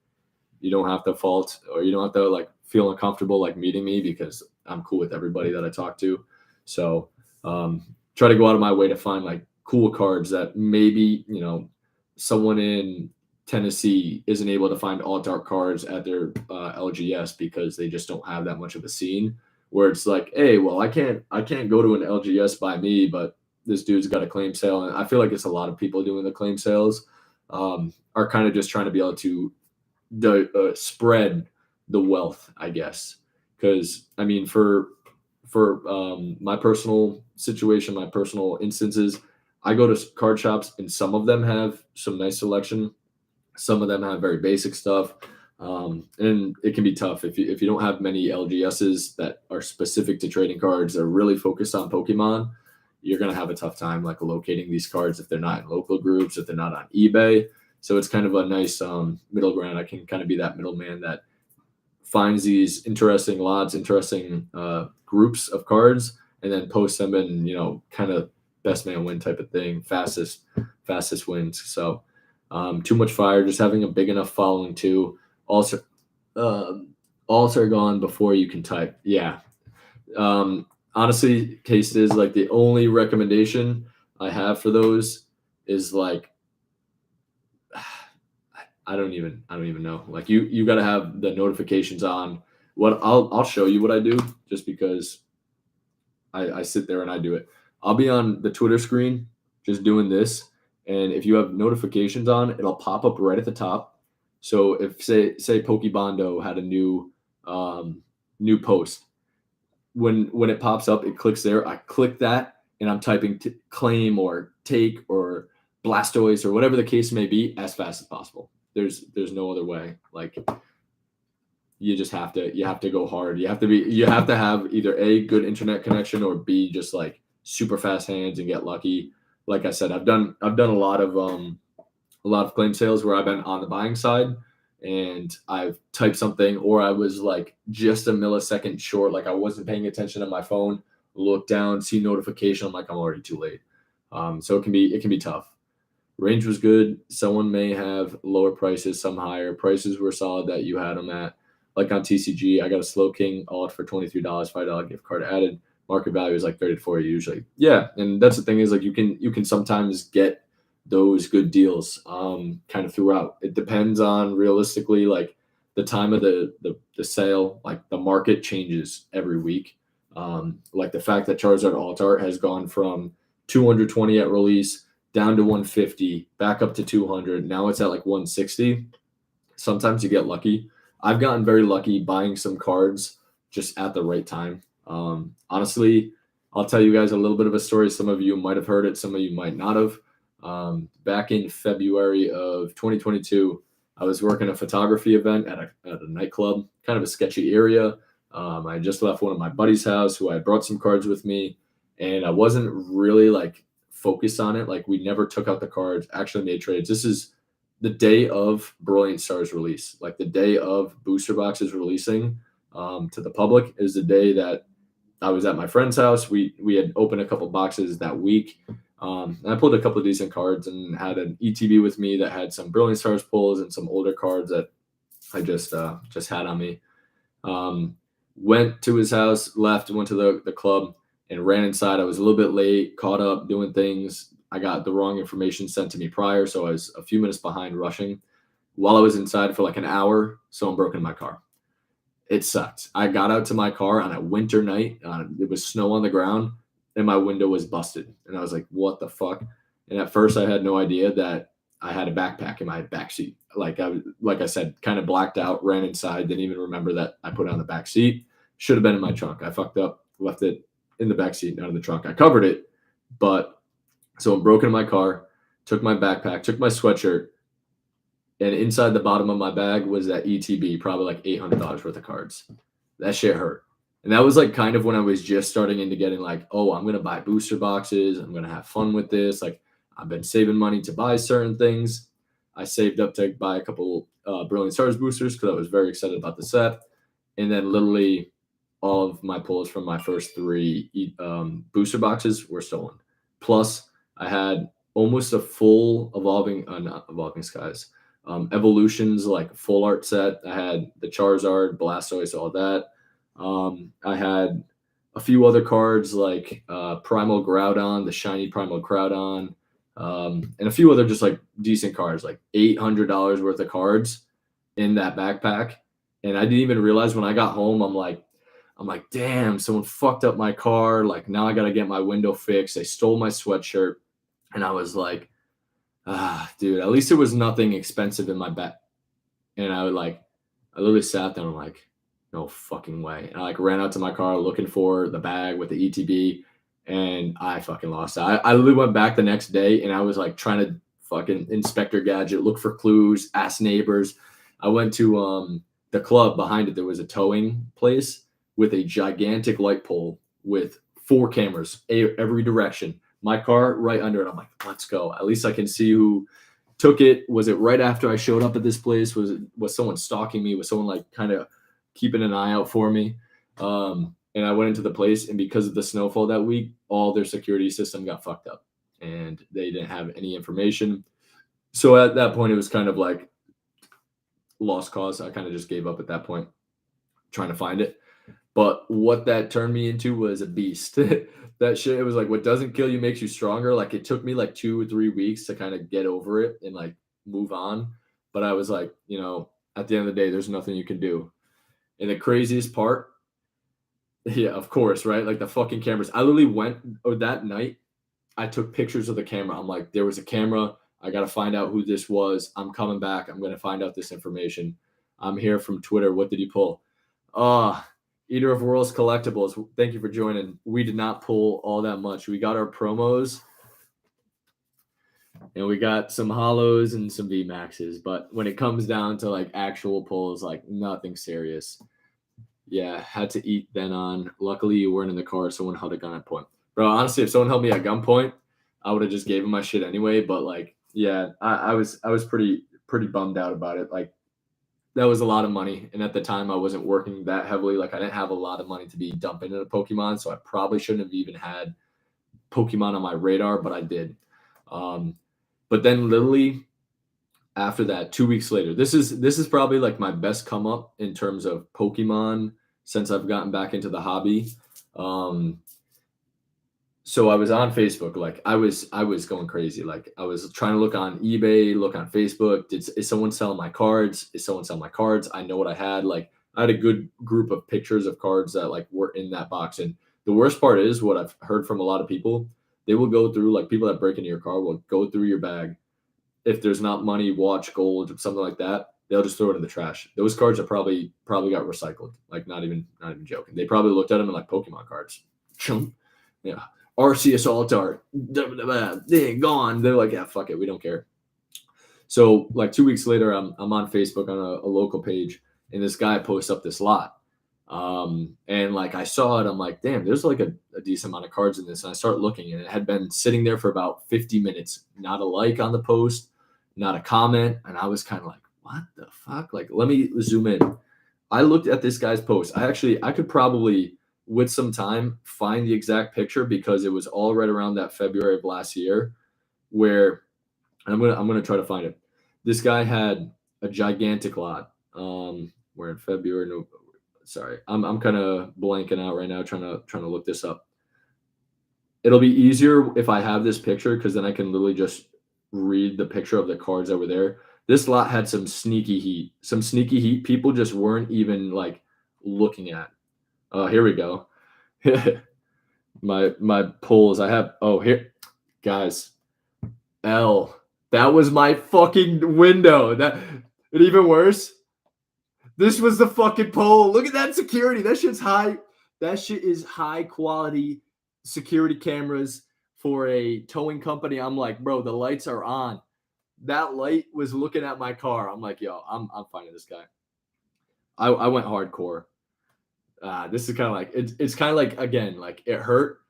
you don't have to fault, or you don't have to like feel uncomfortable like meeting me, because I'm cool with everybody that I talk to. So try to go out of my way to find like cool cards that maybe, someone in Tennessee isn't able to find alt art cards at their LGS because they just don't have that much of a scene. Where it's like, hey, well, I can't go to an LGS by me, but this dude's got a claim sale, and I feel like it's a lot of people doing the claim sales are kind of just trying to be able to spread the wealth, I guess. Because I mean, for my personal situation, my personal instances, I go to card shops, and some of them have some nice selection. Some of them have very basic stuff, and it can be tough if you don't have many LGSs that are specific to trading cards. They're really focused on Pokemon. You're gonna have a tough time like locating these cards if they're not in local groups, if they're not on eBay. So it's kind of a nice middle ground. I can kind of be that middleman that finds these interesting lots, interesting groups of cards, and then posts them in, kind of best man win type of thing, fastest wins. So too much fire, just having a big enough following too. Also, alts are gone before you can type. Yeah. Honestly, case is like the only recommendation I have for those is like, I don't even know. Like you got to have the notifications on. What I'll show you what I do, just because I sit there and I do it. I'll be on the Twitter screen just doing this, and if you have notifications on, it'll pop up right at the top. So if say Pokebondo had a new post, when it pops up, it clicks there. I click that, and I'm typing claim or take or Blastoise or whatever the case may be as fast as possible. There's no other way. Like, you just have to go hard. You have to have either A, good internet connection, or B, just like super fast hands and get lucky. Like I said, I've done a lot of claim sales where I've been on the buying side and I've typed something, or I was like just a millisecond short, like I wasn't paying attention on my phone, look down, see notification, I'm like, I'm already too late. So it can be tough. Range was good. Someone may have lower prices, some higher. Prices were solid that you had them at. Like on TCG, I got a Slow King alt for $23, $5 gift card added. Market value is like 30 to 40 usually. Yeah, and that's the thing is like you can sometimes get those good deals kind of throughout. It depends on realistically like the time of the sale. Like the market changes every week. Like the fact that Charizard Alt Art has gone from 220 at release down to 150, back up to 200. Now it's at like 160. Sometimes you get lucky. I've gotten very lucky buying some cards just at the right time. Honestly, I'll tell you guys a little bit of a story. Some of you might have heard it, some of you might not have. Back in February of 2022, I was working a photography event at a nightclub, kind of a sketchy area. I just left one of my buddy's house who I brought some cards with me, and I wasn't really like focused on it. Like we never took out the cards, actually made trades. This is the day of Brilliant Stars release, like the day of booster boxes releasing to the public is the day that I was at my friend's house. We had opened a couple boxes that week. And I pulled a couple of decent cards and had an ETB with me that had some Brilliant Stars pulls and some older cards that I just had on me. Went to his house, left, went to the club, and ran inside. I was a little bit late, caught up doing things. I got the wrong information sent to me prior, so I was a few minutes behind rushing. While I was inside for like an hour, someone broke into my car. It sucked. I got out to my car on a winter night. It was snow on the ground, and my window was busted. And I was like, what the fuck? And at first, I had no idea that I had a backpack in my backseat. Like I said, kind of blacked out, ran inside, didn't even remember that I put it on the back seat. Should have been in my trunk. I fucked up, left it in the back seat, not in the trunk. I covered it, but someone broke into my car, took my backpack, took my sweatshirt, and inside the bottom of my bag was that ETB, probably like $800 worth of cards. That shit hurt. And that was like kind of when I was just starting into getting like, oh, I'm going to buy booster boxes. I'm going to have fun with this. Like I've been saving money to buy certain things. I saved up to buy a couple Brilliant Stars boosters because I was very excited about the set. And then literally all of my pulls from my first three booster boxes were stolen. Plus, I had almost a full not Evolving Skies, Evolutions, like full art set. I had the Charizard, Blastoise, all that. I had a few other cards like Primal Groudon, the shiny Primal Groudon, and a few other just like decent cards, like $800 worth of cards in that backpack. And I didn't even realize when I got home, I'm like, damn, someone fucked up my car. Like now I got to get my window fixed. They stole my sweatshirt. And I was like, dude, at least it was nothing expensive in my bag. And I literally sat down and like, no fucking way. And I like ran out to my car looking for the bag with the ETB and I fucking lost it. I literally went back the next day and I was like trying to fucking Inspector Gadget, look for clues, ask neighbors. I went to the club behind it. There was a towing place with a gigantic light pole with 4 cameras, every direction. My car right under it. I'm like, let's go. At least I can see who took it. Was it right after I showed up at this place? Was someone stalking me? Was someone like kind of keeping an eye out for me? And I went into the place, and because of the snowfall that week, all their security system got fucked up, and they didn't have any information. So at that point, it was kind of like lost cause. I kind of just gave up at that point, trying to find it. But what that turned me into was a beast. That shit, it was like what doesn't kill you makes you stronger. Like it took me like 2 or 3 weeks to kind of get over it and like move on. But I was like, at the end of the day, there's nothing you can do. And the craziest part, yeah, of course, right? Like the fucking cameras. I literally went that night. I took pictures of the camera. I'm like, there was a camera. I got to find out who this was. I'm coming back. I'm going to find out this information. I'm here from Twitter. What did you pull? Eater of Worlds Collectibles. Thank you for joining. We did not pull all that much. We got our promos and we got some hollows and some VMAXs. But when it comes down to like actual pulls, like nothing serious. Yeah, had to eat then on. Luckily, you weren't in the car. Someone held a gun at point. Bro, honestly, if someone held me at gunpoint, I would have just gave him my shit anyway. But like, yeah, I was pretty bummed out about it. Like, that was a lot of money, and at the time, I wasn't working that heavily. Like, I didn't have a lot of money to be dumping into Pokemon, so I probably shouldn't have even had Pokemon on my radar, but I did. But then, literally after that, 2 weeks later, this is probably like my best come up in terms of Pokemon since I've gotten back into the hobby. So I was on Facebook, like I was going crazy. Like I was trying to look on eBay, look on Facebook. Is someone selling my cards? Is someone selling my cards? I know what I had. Like I had a good group of pictures of cards that like were in that box. And the worst part is what I've heard from a lot of people. They will go through, like people that break into your car will go through your bag. If there's not money, watch, gold, something like that, they'll just throw it in the trash. Those cards are probably got recycled. Like not even joking. They probably looked at them and like Pokemon cards. Yeah. Arceus Altar, they're gone. They're like, yeah, fuck it, we don't care. So like 2 weeks later, I'm on Facebook on a local page, and this guy posts up this lot. And like I saw it, I'm like, damn, there's like a decent amount of cards in this. And I start looking, and it had been sitting there for about 50 minutes. Not a like on the post, not a comment. And I was kind of like, what the fuck? Like, let me zoom in. I looked at this guy's post. I could probably, with some time, find the exact picture because it was all right around that February of last year where I'm gonna try to find it. This guy had a gigantic lot. We're in February. No, sorry, I'm kind of blanking out right now trying to look this up. It'll be easier if I have this picture because then I can literally just read the picture of the cards that were there. This lot had some sneaky heat. Some sneaky heat people just weren't even like looking at. Here we go. my pulls. I have here, guys. L. That was my fucking window. That and even worse. This was the fucking pole. Look at that security. That shit's high. That shit is high quality security cameras for a towing company. I'm like, bro, the lights are on. That light was looking at my car. I'm like, yo, I'm finding this guy. I went hardcore. This is kind of like it's kind of like again, like it hurt.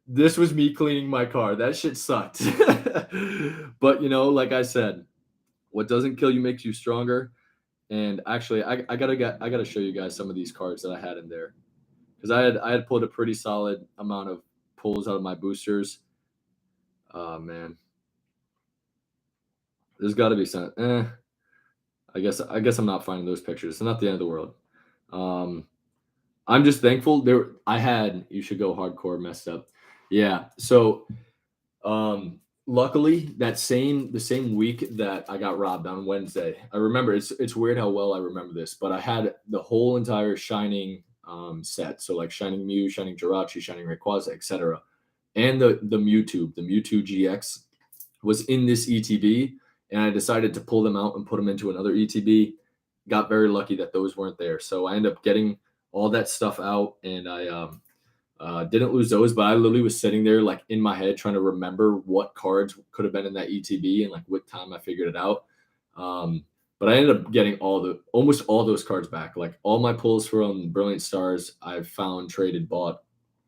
This was me cleaning my car. That shit sucked. But like I said, what doesn't kill you makes you stronger. And actually, I gotta show you guys some of these cards that I had in there because I had pulled a pretty solid amount of pulls out of my boosters. Oh man, there's got to be some. I guess I'm not finding those pictures. It's not the end of the world. Um, I'm just thankful there. I had you should go hardcore messed up. Yeah. So luckily the same week that I got robbed on Wednesday, I remember it's weird how well I remember this, but I had the whole entire Shining set. So like Shining Mew, Shining Jirachi, Shining Rayquaza, etc. And the Mewtwo GX was in this ETB, and I decided to pull them out and put them into another ETB. Got very lucky that those weren't there. So I ended up getting all that stuff out, and I didn't lose those, but I literally was sitting there like in my head trying to remember what cards could have been in that ETB and like what time I figured it out. But I ended up getting almost all those cards back. Like all my pulls from Brilliant Stars, I've found, traded, bought,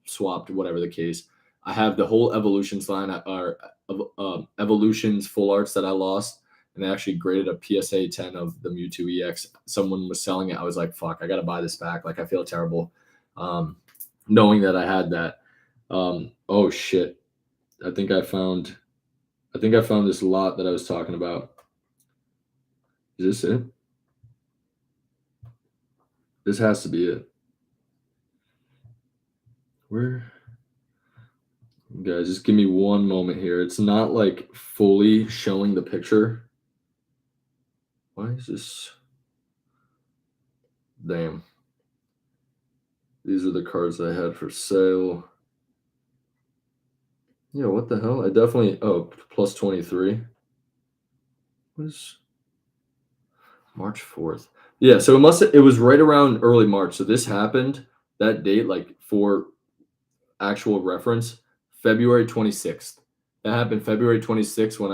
swapped, whatever the case. I have the whole Evolutions line, or Evolutions full arts that I lost, and I actually graded a PSA 10 of the Mewtwo EX. Someone was selling it. I was like, fuck, I got to buy this back. Like, I feel terrible knowing that I had that. Oh, shit. I think I found this lot that I was talking about. Is this it? This has to be it. Where? Guys, just give me one moment here. It's not like fully showing the picture. Why is this? Damn. These are the cards I had for sale. Yeah, what the hell? I definitely. Oh, plus 23. What is March 4th? Yeah, so it was right around early March. So this happened that date, like for actual reference, February 26th. That happened February 26th when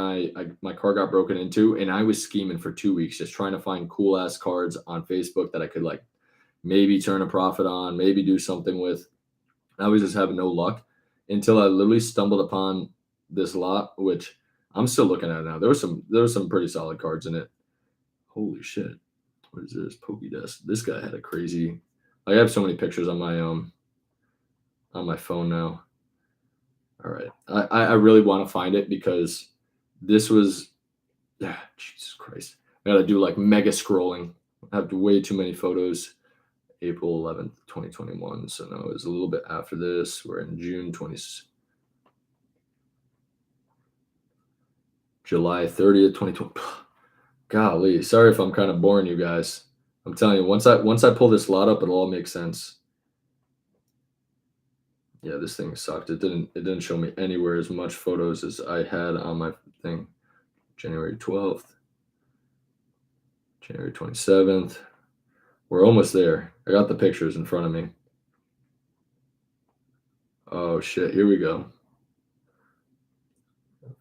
my car got broken into, and I was scheming for 2 weeks just trying to find cool ass cards on Facebook that I could like maybe turn a profit on, maybe do something with. I was just having no luck until I literally stumbled upon this lot, which I'm still looking at now. There was some pretty solid cards in it. Holy shit. What is this? Pokédex. This guy had a crazy. I have so many pictures on my phone now. All right. I really want to find it because this was Jesus Christ. I gotta do like mega scrolling. I have way too many photos. April 11th, 2021. So no, it was a little bit after this. We're in June 20th. July 30th, 2020. Golly, sorry if I'm kind of boring you guys. I'm telling you, once I pull this lot up, it'll all make sense. Yeah, this thing sucked. It didn't show me anywhere as much photos as I had on my thing. January 12th, January 27th. We're almost there. I got the pictures in front of me. Oh shit, here we go.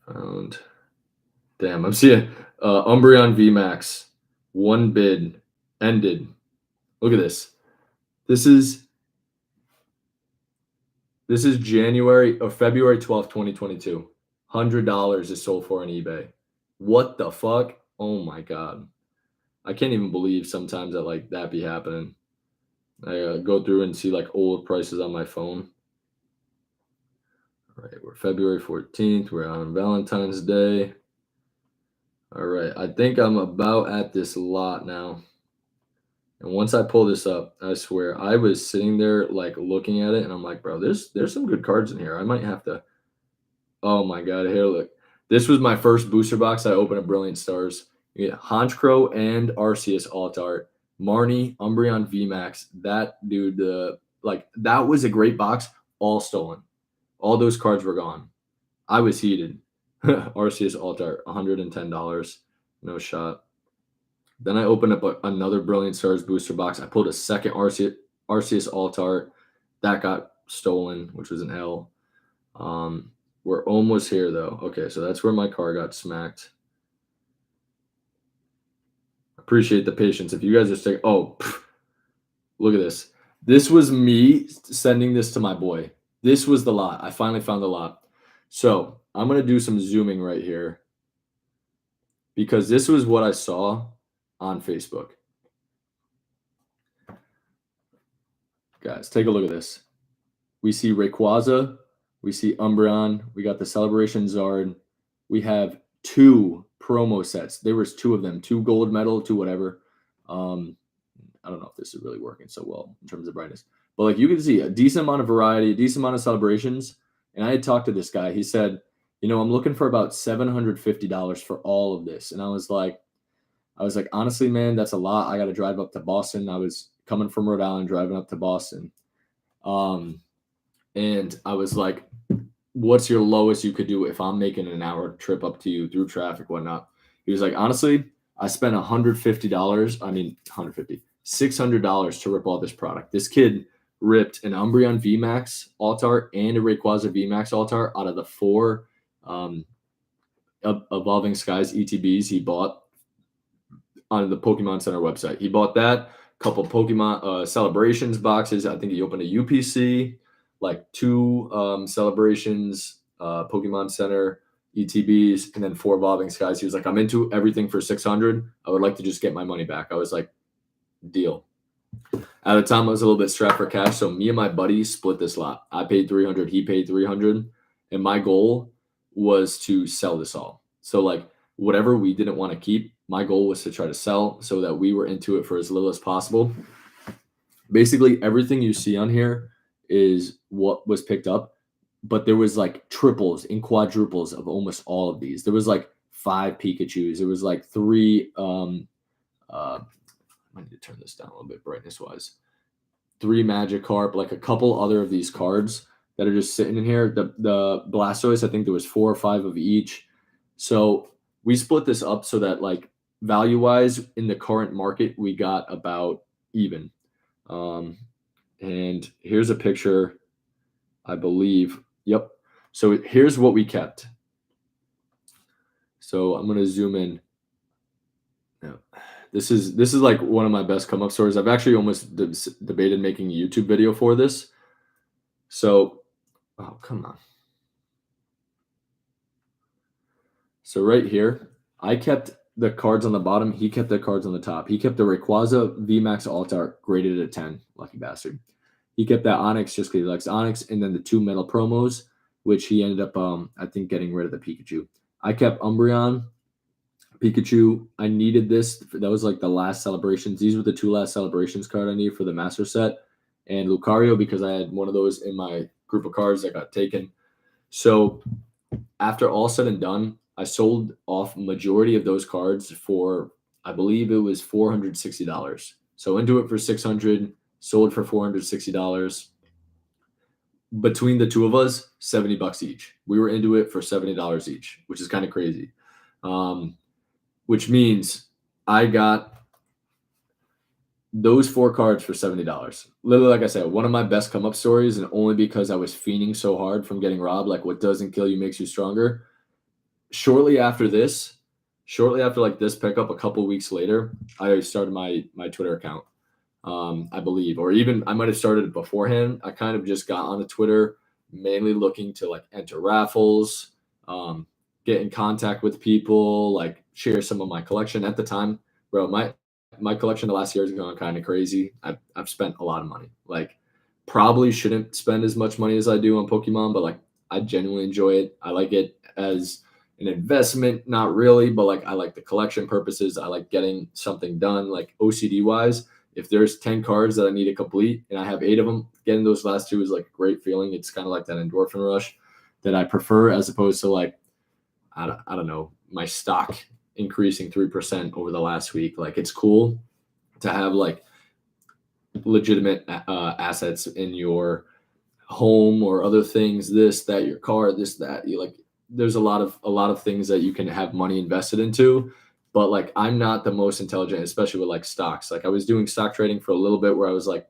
Found. Damn, I'm seeing Umbreon VMAX. One bid ended. Look at this. This is January or February 12th, 2022. $100 is sold for on eBay. What the fuck? Oh my god. I can't even believe sometimes that like that be happening. I go through and see like old prices on my phone. All right, we're February 14th. We're on Valentine's Day. All right, I think I'm about at this lot now. And once I pull this up, I swear I was sitting there like looking at it, and I'm like, bro, there's some good cards in here. I might have to. Oh my god, here look. This was my first booster box I opened at Brilliant Stars. You get Honchkrow and Arceus Alt Art, Marnie, Umbreon VMAX. That dude, like that was a great box. All stolen. All those cards were gone. I was heated. Arceus Alt Art, $110. No shot. Then I opened up another Brilliant Stars booster box. I pulled a second Arceus Alt Art. That got stolen, which was an L. We're almost here, though. Okay, so that's where my car got smacked. Appreciate the patience. If you guys are saying, oh, look at this. This was me sending this to my boy. This was the lot. I finally found the lot. So I'm going to do some zooming right here because this was what I saw on Facebook. Guys, take a look at this. We see Rayquaza. We see Umbreon. We got the Celebration Zard. We have 2 promo sets. There was 2 of them, 2 gold medal, 2 whatever. I don't know if this is really working so well in terms of brightness, but like you can see a decent amount of variety, a decent amount of celebrations. And I had talked to this guy. He said, I'm looking for about $750 for all of this. And I was like, honestly, man, that's a lot. I got to drive up to Boston. I was coming from Rhode Island, driving up to Boston. And I was like, what's your lowest you could do if I'm making an hour trip up to you through traffic, whatnot? He was like, honestly, I spent $600 to rip all this product. This kid ripped an Umbreon VMAX Altar and a Rayquaza VMAX Altar out of the 4 Evolving Skies ETBs he bought on the Pokemon Center website. He bought that, couple Pokemon Celebrations boxes. I think he opened a UPC, like 2 Celebrations, Pokemon Center ETBs, and then 4 Evolving Skies. He was like, I'm into everything for $600. I would like to just get my money back. I was like, deal. At the time, I was a little bit strapped for cash, so me and my buddy split this lot. I paid $300, he paid $300, and my goal was to sell this all. So like whatever we didn't want to keep, my goal was to try to sell so that we were into it for as little as possible. Basically, everything you see on here is what was picked up, but there was like triples and quadruples of almost all of these. There was like 5 Pikachus. There was like 3 I need to turn this down a little bit brightness wise. 3 Magikarp, like a couple other of these cards that are just sitting in here. The Blastoise, I think there was 4 or 5 of each. So we split this up so that like value wise in the current market, we got about even. And here's a picture, I believe. Yep. So here's what we kept. So I'm going to zoom in. Now, this is like one of my best come up stories. I've actually almost debated making a YouTube video for this. So, oh, come on. So right here, I kept the cards on the bottom. He kept the cards on the top. He kept the Rayquaza VMAX Altar graded at 10. Lucky bastard. He kept that Onix just because he likes Onix. And then the 2 metal promos, which he ended up, I think, getting rid of the Pikachu. I kept Umbreon, Pikachu. I needed this. That was like the last celebrations. These were the 2 last celebrations card I needed for the master set. And Lucario, because I had one of those in my group of cards that got taken. So after all said and done, I sold off majority of those cards for, I believe it was $460. So into it for $600, sold for $460. Between the 2 of us, $70 each. We were into it for $70 each, which is kind of crazy. Which means I got those 4 cards for $70. Literally, like I said, one of my best come up stories, and only because I was fiending so hard from getting robbed. Like, what doesn't kill you makes you stronger. Shortly after like this pickup, a couple weeks later, I started my Twitter account. I believe, or even I might have started it beforehand. I kind of just got on the Twitter, mainly looking to like enter raffles, get in contact with people, like share some of my collection. At the time, bro, my collection the last year has gone kind of crazy. I've spent a lot of money. Like, probably shouldn't spend as much money as I do on Pokemon, but like I genuinely enjoy it. I like it as an investment, not really, but like I like the collection purposes. I like getting something done, like OCD wise. If there's 10 cards that I need to complete and I have 8 of them, getting those last 2 is like a great feeling. It's kind of like that endorphin rush that I prefer, as opposed to like, I don't know, my stock increasing 3% over the last week. Like, it's cool to have like legitimate assets in your home or other things, this, that, your car, this, that. You like, there's a lot of things that you can have money invested into. But like, I'm not the most intelligent, especially with like stocks. Like, I was doing stock trading for a little bit where I was like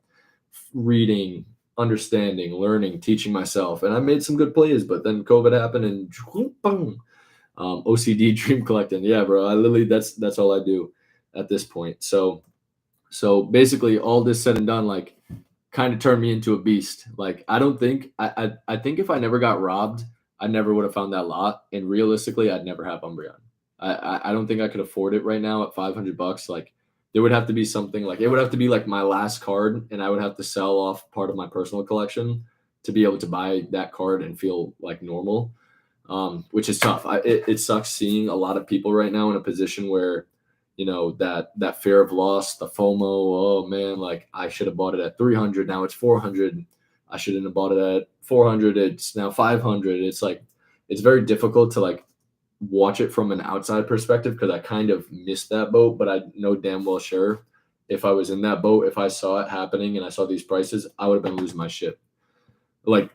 reading, understanding, learning, teaching myself, and I made some good plays. But then COVID happened, and boom, OCD dream collecting. Yeah, bro. I literally that's all I do at this point. So basically, all this said and done, like kind of turned me into a beast. Like I think if I never got robbed, I never would have found that lot. And realistically, I'd never have Umbreon. I don't think I could afford it right now at $500. Like there would have to be something like it would have to be like my last card, and I would have to sell off part of my personal collection to be able to buy that card and feel like normal. Which is tough. It sucks seeing a lot of people right now in a position where, that fear of loss, the FOMO. Oh man, like I should have bought it at 300. Now it's 400. I shouldn't have bought it at 400. It's now 500. It's like it's very difficult to like watch it from an outside perspective because I kind of missed that boat, but I know damn well sure if I was in that boat, if I saw it happening and I saw these prices, I would have been losing my shit. Like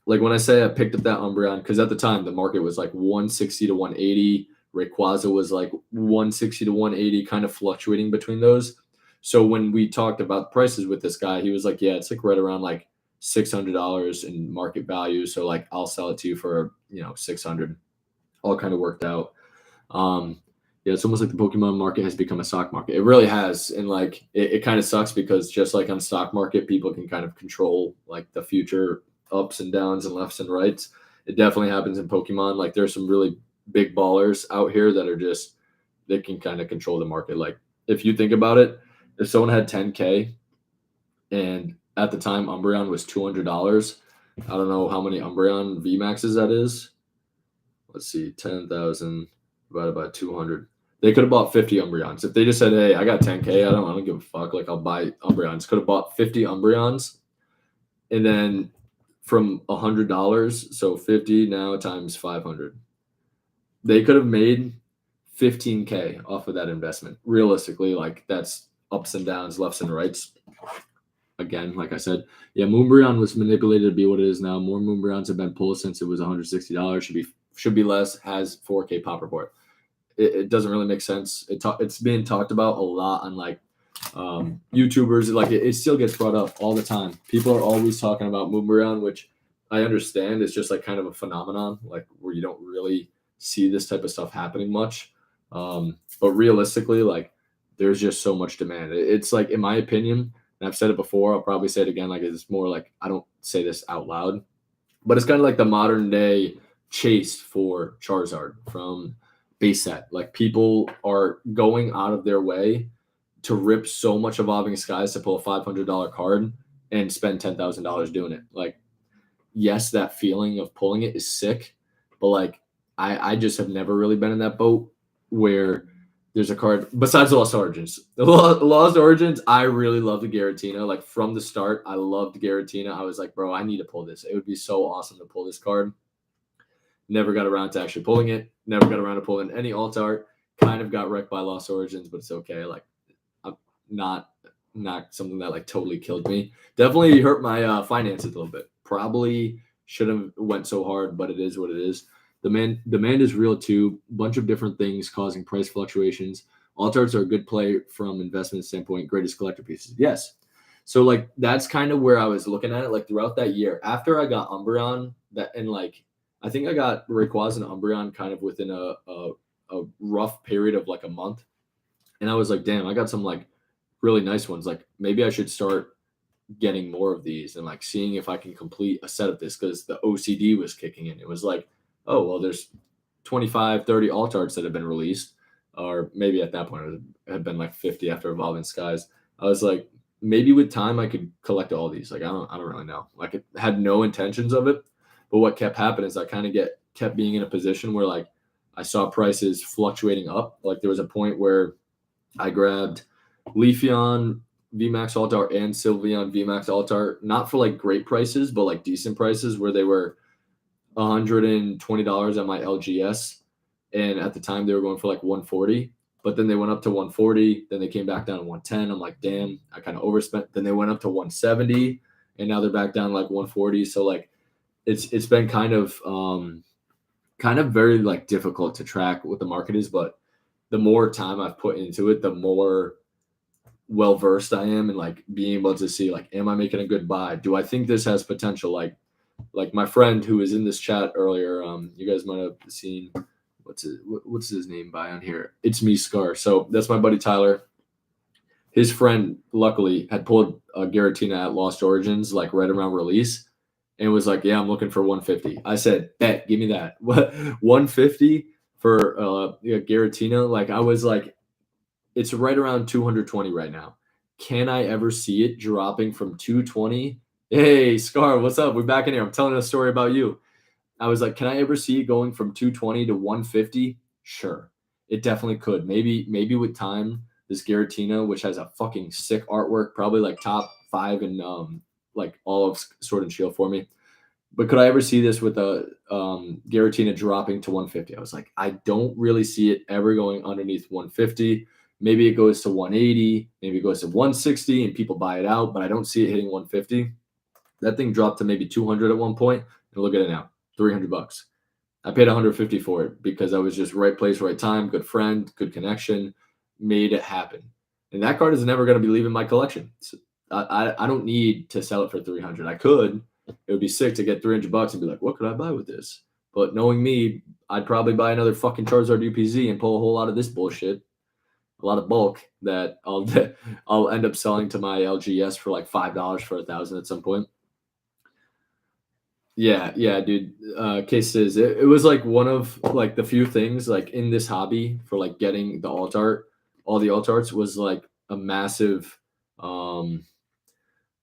when I say I picked up that Umbreon, because at the time the market was like 160 to 180. Rayquaza was like 160 to 180, kind of fluctuating between those. So when we talked about prices with this guy, he was like, yeah, it's like right around like $600 in market value. So like I'll sell it to you for 600. All kind of worked out. Yeah, it's almost like the Pokemon market has become a stock market. It really has. And like it kind of sucks because just like on stock market, people can kind of control like the future ups and downs and lefts and rights. It definitely happens in Pokemon. Like there's some really big ballers out here that are just they can kind of control the market. Like if you think about it, if someone had 10K and at the time Umbreon was $200, I don't know how many Umbreon VMAXs that is. Let's see, 10,000 divided by 200. They could have bought 50 Umbreons. If they just said, hey, I got 10K, I don't give a fuck. Like I'll buy Umbreons. Could have bought 50 Umbreons. And then from $100, so 50 now times 500. They could have made 15K off of that investment. Realistically, like that's ups and downs, lefts and rights. Again, like I said, yeah, Moonbreon was manipulated to be what it is now. More Moonbreons have been pulled since it was $160. Should be less. Has 4K pop report. It doesn't really make sense. It's being talked about a lot on like YouTubers. Like it still gets brought up all the time. People are always talking about Moonbreon, which I understand. It's just like kind of a phenomenon, like where you don't really see this type of stuff happening much. But realistically, like there's just so much demand. It's like, in my opinion, and I've said it before, I'll probably say it again. Like it's more like I don't say this out loud, but it's kind of like the modern day chase for Charizard from base set. Like people are going out of their way to rip so much Evolving Skies to pull a $500 card and spend $10,000 doing it. Like, yes, that feeling of pulling it is sick, but like I just have never really been in that boat where there's a card besides Lost Origins. The Lost Origins, I really love the Giratina. Like from the start, I loved Giratina. I was like, bro, I need to pull this. It would be so awesome to pull this card. Never got around to actually pulling it. Never got around to pulling any alt art. Kind of got wrecked by Lost Origins, but it's okay. Like, I'm not something that like totally killed me. Definitely hurt my finances a little bit. Probably shouldn't have went so hard, but it is what it is. Demand is real too. Bunch of different things causing price fluctuations. Alt arts are a good play from investment standpoint. Greatest collector pieces, yes. So like that's kind of where I was looking at it. Like throughout that year, after I got Umbreon, that and like I think I got Rayquaza and Umbreon kind of within a rough period of like a month, and I was like, damn, I got some like really nice ones. Like maybe I should start getting more of these and like seeing if I can complete a set of this because the OCD was kicking in. It was like, oh, well, there's 25, 30 alt arts that have been released, or maybe at that point it had been like 50 after Evolving Skies. I was like, maybe with time I could collect all these. Like, I don't really know. Like it had no intentions of it, but what kept happening is I kind of kept being in a position where like I saw prices fluctuating up. Like there was a point where I grabbed Leafeon VMAX alt art and Sylveon VMAX alt art, not for like great prices, but like decent prices where they were $120 at my LGS, and at the time they were going for like 140, but then they went up to 140, then they came back down to 110. I'm like, damn, I kind of overspent. Then they went up to 170, and now they're back down like 140. So like it's been kind of very like difficult to track what the market is, but the more time I've put into it, the more well versed I am in like being able to see like, am I making a good buy? Do I think this has potential? Like my friend who was in this chat earlier, you guys might have seen what's his name by on here. It's me, Scar. So that's my buddy Tyler. his friend luckily had pulled a Giratina at Lost Origins like right around release and was like, "Yeah, I'm looking for 150." I said, "Bet, give me that." What 150 for Giratina? Like I was like, it's right around 220 right now. Can I ever see it dropping from 220? Hey, Scar, what's up? We're back in here. I'm telling a story about you. I was like, can I ever see it going from 220 to 150? Sure. It definitely could. Maybe with time, this Giratina, which has a fucking sick artwork, probably like top five in like all of Sword and Shield for me. But could I ever see this with a Giratina dropping to 150? I was like, I don't really see it ever going underneath 150. Maybe it goes to 180, maybe it goes to 160 and people buy it out, but I don't see it hitting 150. That thing dropped to maybe 200 at one point, and look at it now, $300. I paid 150 for it because I was just right place, right time, good friend, good connection, made it happen. And that card is never going to be leaving my collection. So I don't need to sell it for 300. I could. It would be sick to get $300 and be like, what could I buy with this? But knowing me, I'd probably buy another fucking Charizard UPZ and pull a whole lot of this bullshit, a lot of bulk that I'll end up selling to my LGS for like $5 for 1,000 at some point. Yeah, dude. Case is it was like one of like the few things like in this hobby for like getting the alt art, all the alt arts was like a massive um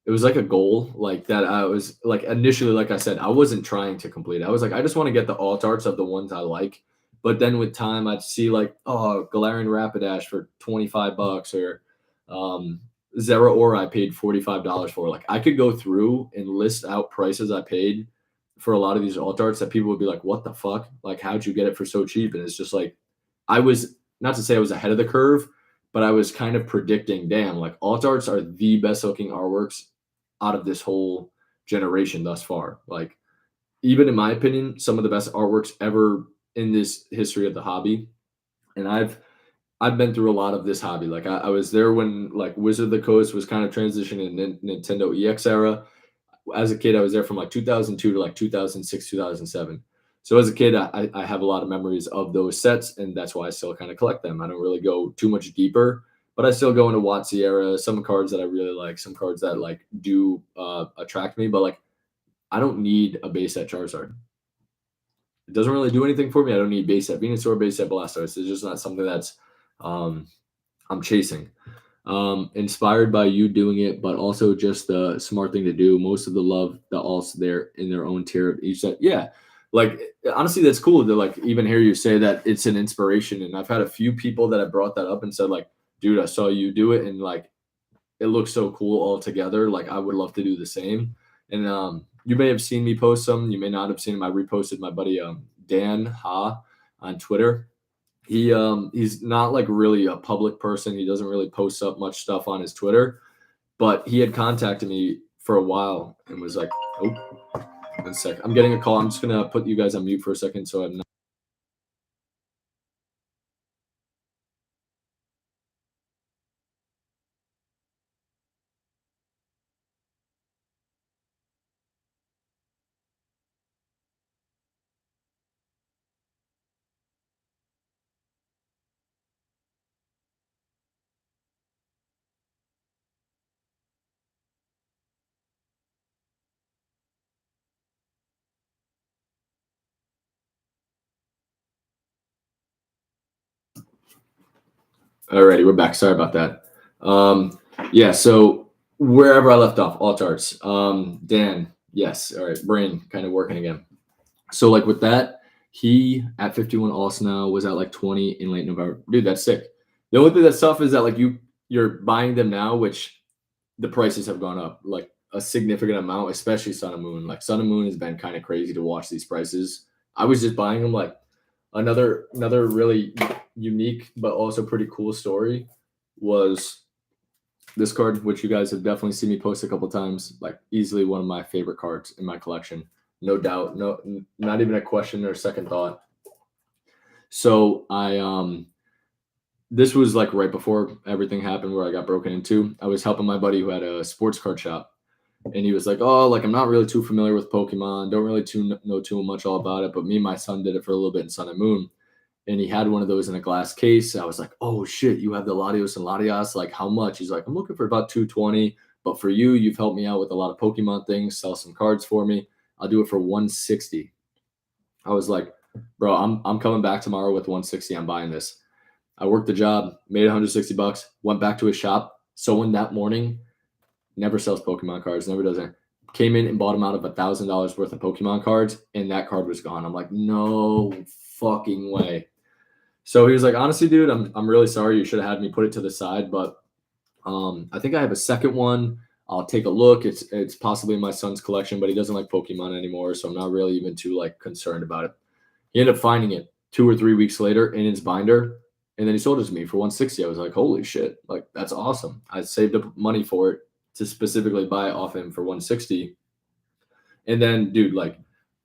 it was like a goal like that I was like initially like I said I wasn't trying to complete it. I was like I just want to get the alt arts of the ones I like. But then with time I'd see like oh Galarian Rapidash for $25 or um Zera Aura I paid $45 for. Like I could go through and list out prices I paid for a lot of these alt arts that people would be like, "What the fuck? Like, how'd you get it for so cheap?" And it's just like, I was not to say I was ahead of the curve, but I was kind of predicting, damn, like alt arts are the best looking artworks out of this whole generation thus far. Like, even in my opinion, some of the best artworks ever in this history of the hobby. And I've been through a lot of this hobby. Like I was there when like Wizard of the Coast was kind of transitioning in Nintendo EX era. As a kid, I was there from like 2002 to like 2006, 2007. So as a kid, I have a lot of memories of those sets, and that's why I still kind of collect them. I don't really go too much deeper, but I still go into WotC era. Some cards that I really like, some cards that like do attract me, but like I don't need a base set Charizard. It doesn't really do anything for me. I don't need base set Venusaur, base set Blastoise. It's just not something that's um, I'm chasing. Inspired by you doing it, but also just the smart thing to do. Most of the love, the alts there in their own tier of each set. Yeah. Like honestly, that's cool to like even hear you say that it's an inspiration. And I've had a few people that have brought that up and said, like, dude, I saw you do it and like it looks so cool all together. Like I would love to do the same. And you may have seen me post some, you may not have seen them. I reposted my buddy Dan Ha on Twitter. He's not like really a public person. He doesn't really post up much stuff on his Twitter, but he had contacted me for a while and was like, "Oh, 1 sec, I'm getting a call. I'm just gonna put you guys on mute for a second so I'm not." Alrighty, we're back. Sorry about that. Yeah, so wherever I left off, alt arts. Dan, yes. All right, brain kind of working again. So like with that, he at 51 also now was at like 20 in late November. Dude, that's sick. The only thing that's tough is that like you're buying them now, which the prices have gone up like a significant amount, especially Sun and Moon. Like Sun and Moon has been kind of crazy to watch these prices. I was just buying them like another really unique but also pretty cool story was this card, which you guys have definitely seen me post a couple times, like easily one of my favorite cards in my collection. No doubt, no, not even a question or a second thought. So this was like right before everything happened where I got broken into. I was helping my buddy who had a sports card shop, and he was like, "Oh, like I'm not really too familiar with Pokemon. Don't really know too much all about it, but me and my son did it for a little bit in Sun and Moon." and he had one of those in a glass case. I was like, oh shit, you have the Latios and Latias? Like, how much? He's like, I'm looking for about 220. But for you, you've helped me out with a lot of Pokemon things, sell some cards for me. I'll do it for 160. I was like, bro, I'm coming back tomorrow with 160. I'm buying this. I worked the job, made 160 bucks, went back to his shop. Someone that morning never sells Pokemon cards, never does it. Came in and bought him out of $1,000 worth of Pokemon cards, and that card was gone. I'm like, no fucking way. So he was like, honestly, dude, I'm really sorry. You should have had me put it to the side, but I think I have a second one. I'll take a look. It's possibly in my son's collection, but he doesn't like Pokemon anymore, so I'm not really even too like concerned about it. He ended up finding it 2 or 3 weeks later in his binder, and then he sold it to me for 160. I was like, holy shit, like that's awesome. I saved up money for it to specifically buy it off him for 160. And then, dude, like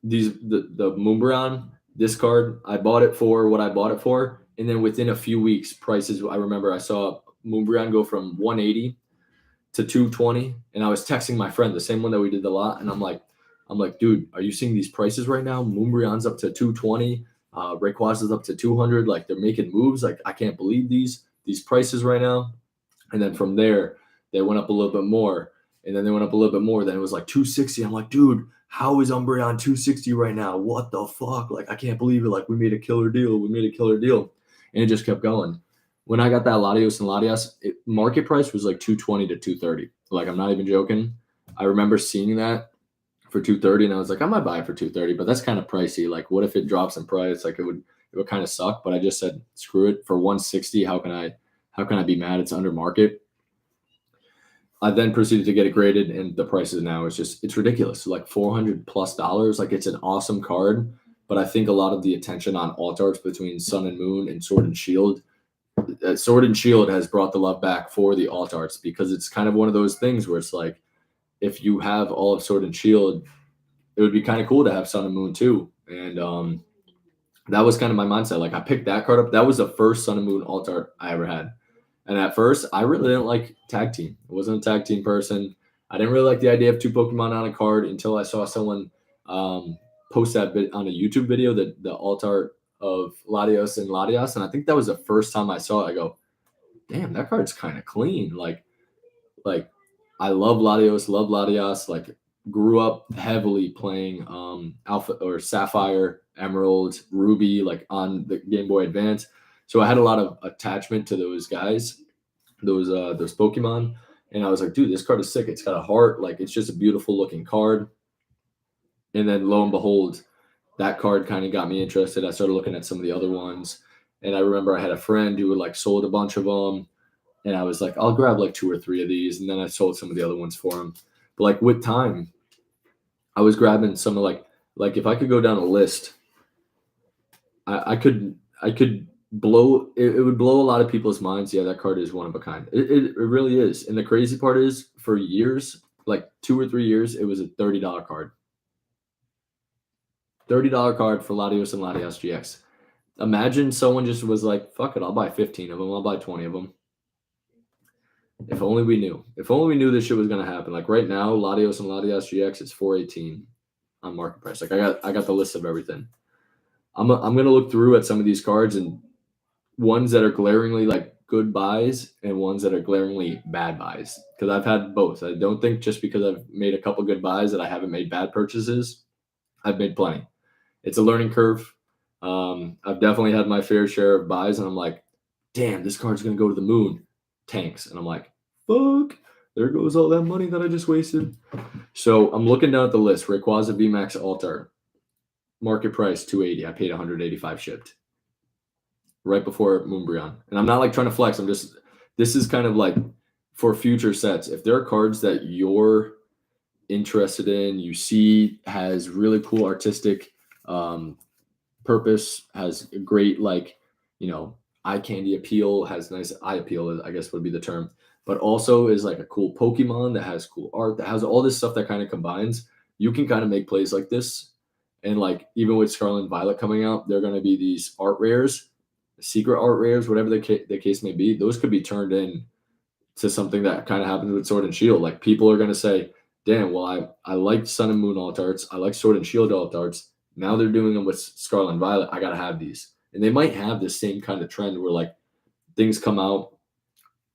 the Moonbreon, this card, I bought it for what I bought it for, and then within a few weeks, prices. I remember I saw Moonbreon go from 180 to 220, and I was texting my friend, the same one that we did the lot, and I'm like, dude, are you seeing these prices right now? Moonbreon's up to 220, Rayquaza is up to 200. Like they're making moves. Like I can't believe these prices right now. And then from there, they went up a little bit more, and then they went up a little bit more. Then it was like 260. I'm like, dude, how is Umbreon 260 right now? What the fuck? Like I can't believe it. Like we made a killer deal. We made a killer deal, and it just kept going. When I got that Latios and Latias, market price was like 220 to 230. Like I'm not even joking. I remember seeing that for 230, and I was like, I might buy it for 230, but that's kind of pricey. Like, what if it drops in price? Like it would kind of suck. But I just said, screw it, for 160. How can I be mad? It's under market. I then proceeded to get it graded, and the prices now it's ridiculous. Like $400+. Like it's an awesome card, but I think a lot of the attention on alt arts between Sun and Moon and Sword and Shield. Sword and Shield has brought the love back for the alt arts, because it's kind of one of those things where it's like, if you have all of Sword and Shield, it would be kind of cool to have Sun and Moon too. And that was kind of my mindset. Like I picked that card up. That was the first Sun and Moon alt art I ever had. And at first, I really didn't like tag team. I wasn't a tag team person. I didn't really like the idea of 2 Pokemon on a card until I saw someone post that bit on a YouTube video, that the alt art of Latios and Latias. And I think that was the first time I saw it. I go, damn, that card's kind of clean. Like I love Latios, love Latias. Like grew up heavily playing Alpha or Sapphire, Emerald, Ruby, like on the Game Boy Advance. So I had a lot of attachment to those guys, those Pokemon. And I was like, dude, this card is sick. It's got a heart. Like it's just a beautiful looking card. And then lo and behold, that card kind of got me interested. I started looking at some of the other ones. And I remember I had a friend who had like sold a bunch of them. And I was like, I'll grab like 2 or 3 of these. And then I sold some of the other ones for him. But like with time, I was grabbing some of like if I could go down a list, I could blow it would blow a lot of people's minds. Yeah, that card is one of a kind. It really is. And the crazy part is, for years, like 2 or 3 years, it was a $30 card. $30 card for Latios and Latias GX. Imagine someone just was like, fuck it, I'll buy 15 of them, I'll buy 20 of them. If only we knew. If only we knew this shit was gonna happen. Like right now, Latios and Latias GX is $418 on market price. Like I got the list of everything. I'm gonna look through at some of these cards, and ones that are glaringly like good buys and ones that are glaringly bad buys, because I've had both. I don't think just because I've made a couple good buys that I haven't made bad purchases. I've made plenty. It's a learning curve. I've definitely had my fair share of buys, and I'm like, damn, this card's gonna go to the moon. Tanks, and I'm like, fuck, there goes all that money that I just wasted. So I'm looking down at the list. Rayquaza VMAX Altar, market price $280. I paid $185 shipped right before Moonbreon. And I'm not like trying to flex. This is kind of like for future sets. If there are cards that you're interested in, you see has really cool artistic purpose, has a great eye candy appeal, has nice eye appeal, I guess would be the term, but also is like a cool Pokemon that has cool art, that has all this stuff that kind of combines, you can kind of make plays like this. And like even with Scarlet and Violet coming out, they're going to be these art rares, secret art rares, whatever the case may be. Those could be turned in to something that kind of happens with Sword and Shield. Like people are going to say, damn, well, I liked Sun and Moon alt arts, I like Sword and Shield alt arts. Now they're doing them with Scarlet and Violet. I got to have these. And they might have the same kind of trend where like things come out,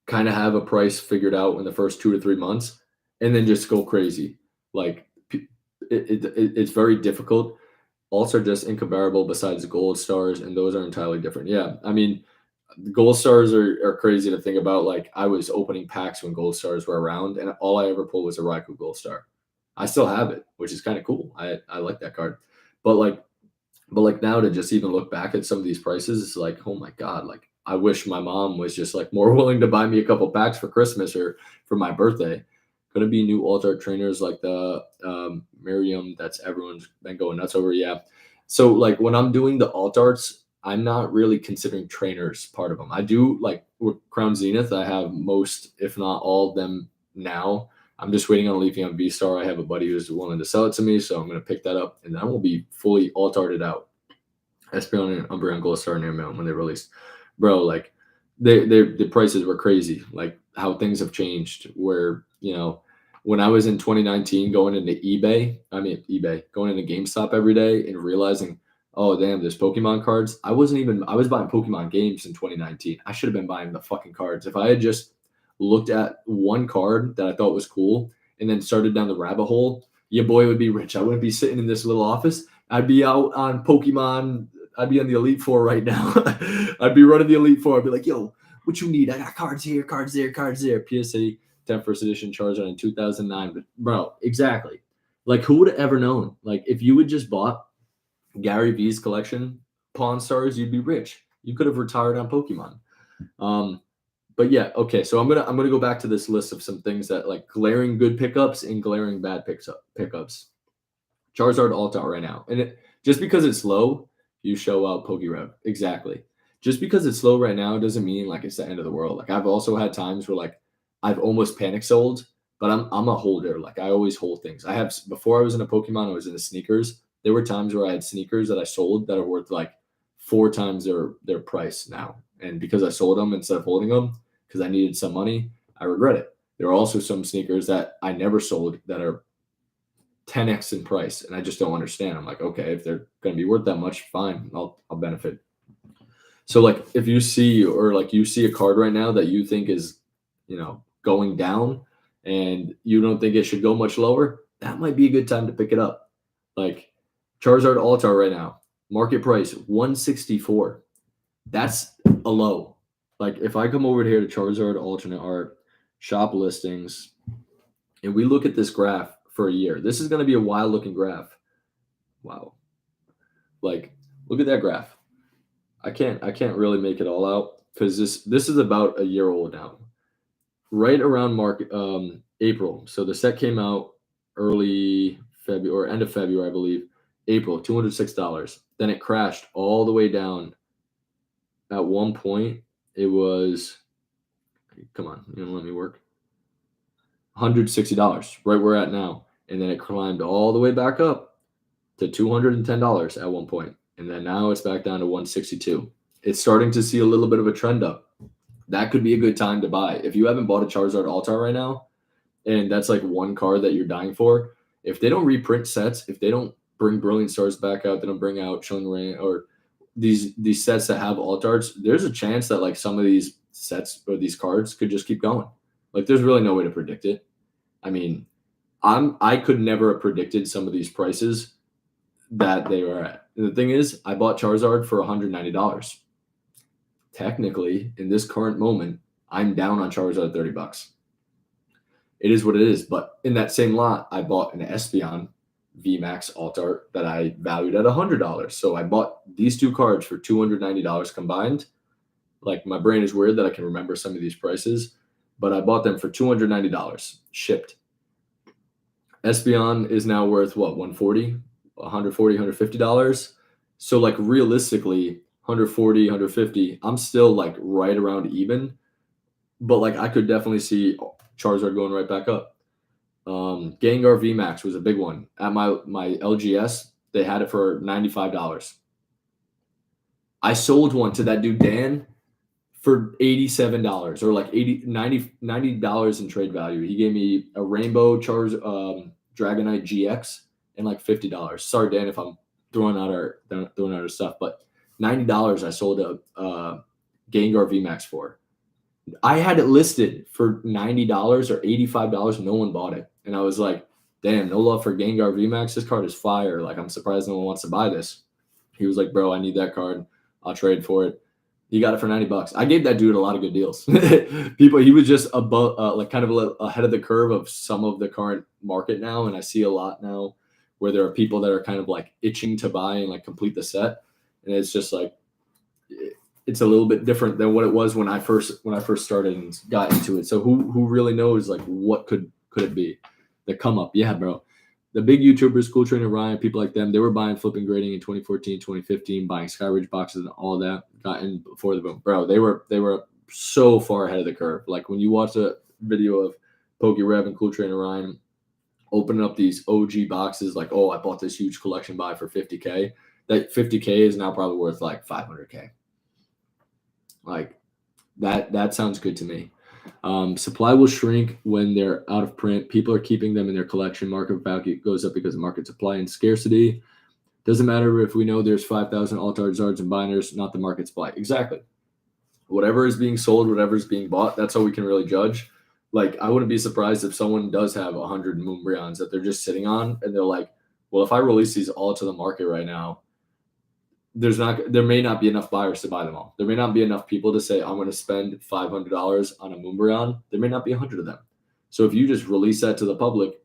kind of have a price figured out in the first 2 to 3 months, and then just go crazy. Like it's very difficult. Alts are just incomparable besides gold stars, and those are entirely different. Yeah, I mean, gold stars are crazy to think about. Like I was opening packs when gold stars were around, and all I ever pulled was a Raikou gold star. I still have it, which is kind of cool. I like that card, but like now to just even look back at some of these prices, it's like, oh my god, like I wish my mom was just like more willing to buy me a couple packs for Christmas or for my birthday. Going to be new alt art trainers like the Miriam that's everyone's been going nuts over. Yeah. So like when I'm doing the alt arts, I'm not really considering trainers part of them. I do like with Crown Zenith. I have most, if not all of them now. I'm just waiting on Leafeon V Star. I have a buddy who's willing to sell it to me, so I'm going to pick that up, and that will be fully alt arted out. Espeon and Umbreon Gold Star and Airmail when they released, bro. Like the prices were crazy. Like how things have changed. Where when I was in 2019 going into eBay, going into GameStop every day and realizing, oh damn, there's Pokemon cards. I was buying Pokemon games in 2019. I should have been buying the fucking cards. If I had just looked at one card that I thought was cool and then started down the rabbit hole, your boy would be rich. I wouldn't be sitting in this little office. I'd be out on Pokemon. I'd be on the Elite Four right now. I'd be running the Elite Four. I'd be like, yo, what you need? I got cards here, cards there, cards there. PSA 10 first edition Charizard in 2009. But bro, exactly. Like who would have ever known? Like if you had just bought Gary V's collection Pawn Stars, you'd be rich. You could have retired on Pokemon. But yeah, okay. So I'm gonna go back to this list of some things that like glaring good pickups and glaring bad pickups. Charizard alt out right now, and just because it's low, you show out PokeRev. Exactly. Just because it's slow right now doesn't mean like it's the end of the world. Like I've also had times where like I've almost panic sold, but I'm a holder. Like I always hold things. I have before I was in a Pokemon, I was into sneakers. There were times where I had sneakers that I sold that are worth like 4 times their price now, and because I sold them instead of holding them because I needed some money, I regret it. There are also some sneakers that I never sold that are 10x in price, and I just don't understand. I'm like, okay, if they're going to be worth that much, fine, I'll benefit. So like if you see a card right now that you think is, going down and you don't think it should go much lower, that might be a good time to pick it up. Like Charizard Altar right now, market price 164. That's a low. Like if I come over here to Charizard alternate art shop listings and we look at this graph for a year, this is going to be a wild looking graph. Wow. Like look at that graph. I can't really make it all out because this is about a year old now. Right around April. So the set came out early February or end of February, I believe. April, $206. Then it crashed all the way down. At one point, it was, come on, you gonna let me work? $160, right where we're at now. And then it climbed all the way back up to $210 at one point. And then now it's back down to 162. It's starting to see a little bit of a trend up. That could be a good time to buy. If you haven't bought a Charizard Altar right now, and that's like one card that you're dying for, if they don't reprint sets, if they don't bring Brilliant Stars back out, they don't bring out Chilling Reign or these sets that have Altarts, there's a chance that like some of these sets or these cards could just keep going. Like there's really no way to predict it. I mean, I could never have predicted some of these prices that they were at. And the thing is, I bought Charizard for $190. Technically, in this current moment, I'm down on Charizard $30. It is what it is. But in that same lot, I bought an Espeon VMAX Altart that I valued at $100. So I bought these two cards for $290 combined. Like my brain is weird that I can remember some of these prices, but I bought them for $290 shipped. Espeon is now worth what, $140, $150. So like realistically, 140, 150, I'm still like right around even, but like I could definitely see Charizard going right back up. Gengar VMAX was a big one. At my LGS, they had it for $95. I sold one to that dude Dan for $87 or like $90 in trade value. He gave me a Rainbow Dragonite GX and like $50. Sorry, Dan, if I'm throwing out our stuff, but $90 I sold a Gengar VMAX for. I had it listed for $90 or $85. No one bought it. And I was like, damn, no love for Gengar VMAX. This card is fire. Like, I'm surprised no one wants to buy this. He was like, bro, I need that card. I'll trade for it. He got it for $90. I gave that dude a lot of good deals. He was just above, like kind of ahead of the curve of some of the current market now. And I see a lot now where there are people that are kind of like itching to buy and like complete the set. And it's just like, it's a little bit different than what it was when I first started and got into it. So who really knows like what could it be? The come up. Yeah, bro. The big YouTubers, Cool Trainer Ryan, people like them, they were buying flipping grading in 2014, 2015, buying Skyridge boxes and all that. Got in before the boom. Bro, they were so far ahead of the curve. Like when you watch a video of Pokey Rev and Cool Trainer Ryan opening up these OG boxes, like, oh, I bought this huge collection buy for $50K. That $50K is now probably worth like $500K. Like that sounds good to me. Supply will shrink when they're out of print. People are keeping them in their collection. Market value goes up because of market supply and scarcity. Doesn't matter if we know there's 5,000 Altar Zards and binders, not the market supply. Exactly. Whatever is being sold, whatever is being bought, that's how we can really judge. Like, I wouldn't be surprised if someone does have 100 Moonbreons that they're just sitting on, and they're like, well, if I release these all to the market right now, there may not be enough buyers to buy them all. There may not be enough people to say, I'm going to spend $500 on a Moonbreon. There may not be 100 of them. So if you just release that to the public,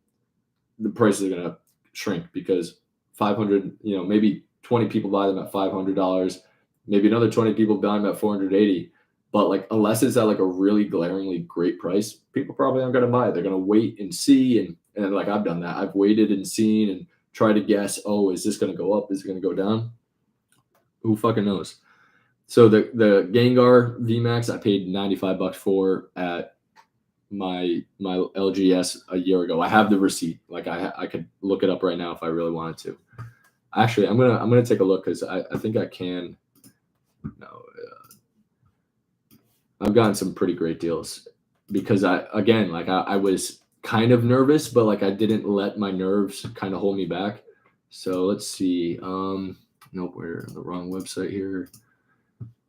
the prices are going to shrink because 500, maybe 20 people buy them at $500, maybe another 20 people buy them at $480. But like, unless it's at like a really glaringly great price, people probably aren't going to buy it. They're going to wait and see. And like, I've done that. I've waited and seen and tried to guess, oh, is this going to go up? Is it going to go down? Who fucking knows? So the Gengar VMAX I paid $95 for at my LGS a year ago. I have the receipt. Like I could look it up right now if I really wanted to. Actually, I'm gonna take a look because I think I can. No, I've gotten some pretty great deals because I was kind of nervous, but like I didn't let my nerves kind of hold me back. So let's see. Nope, we're on the wrong website here.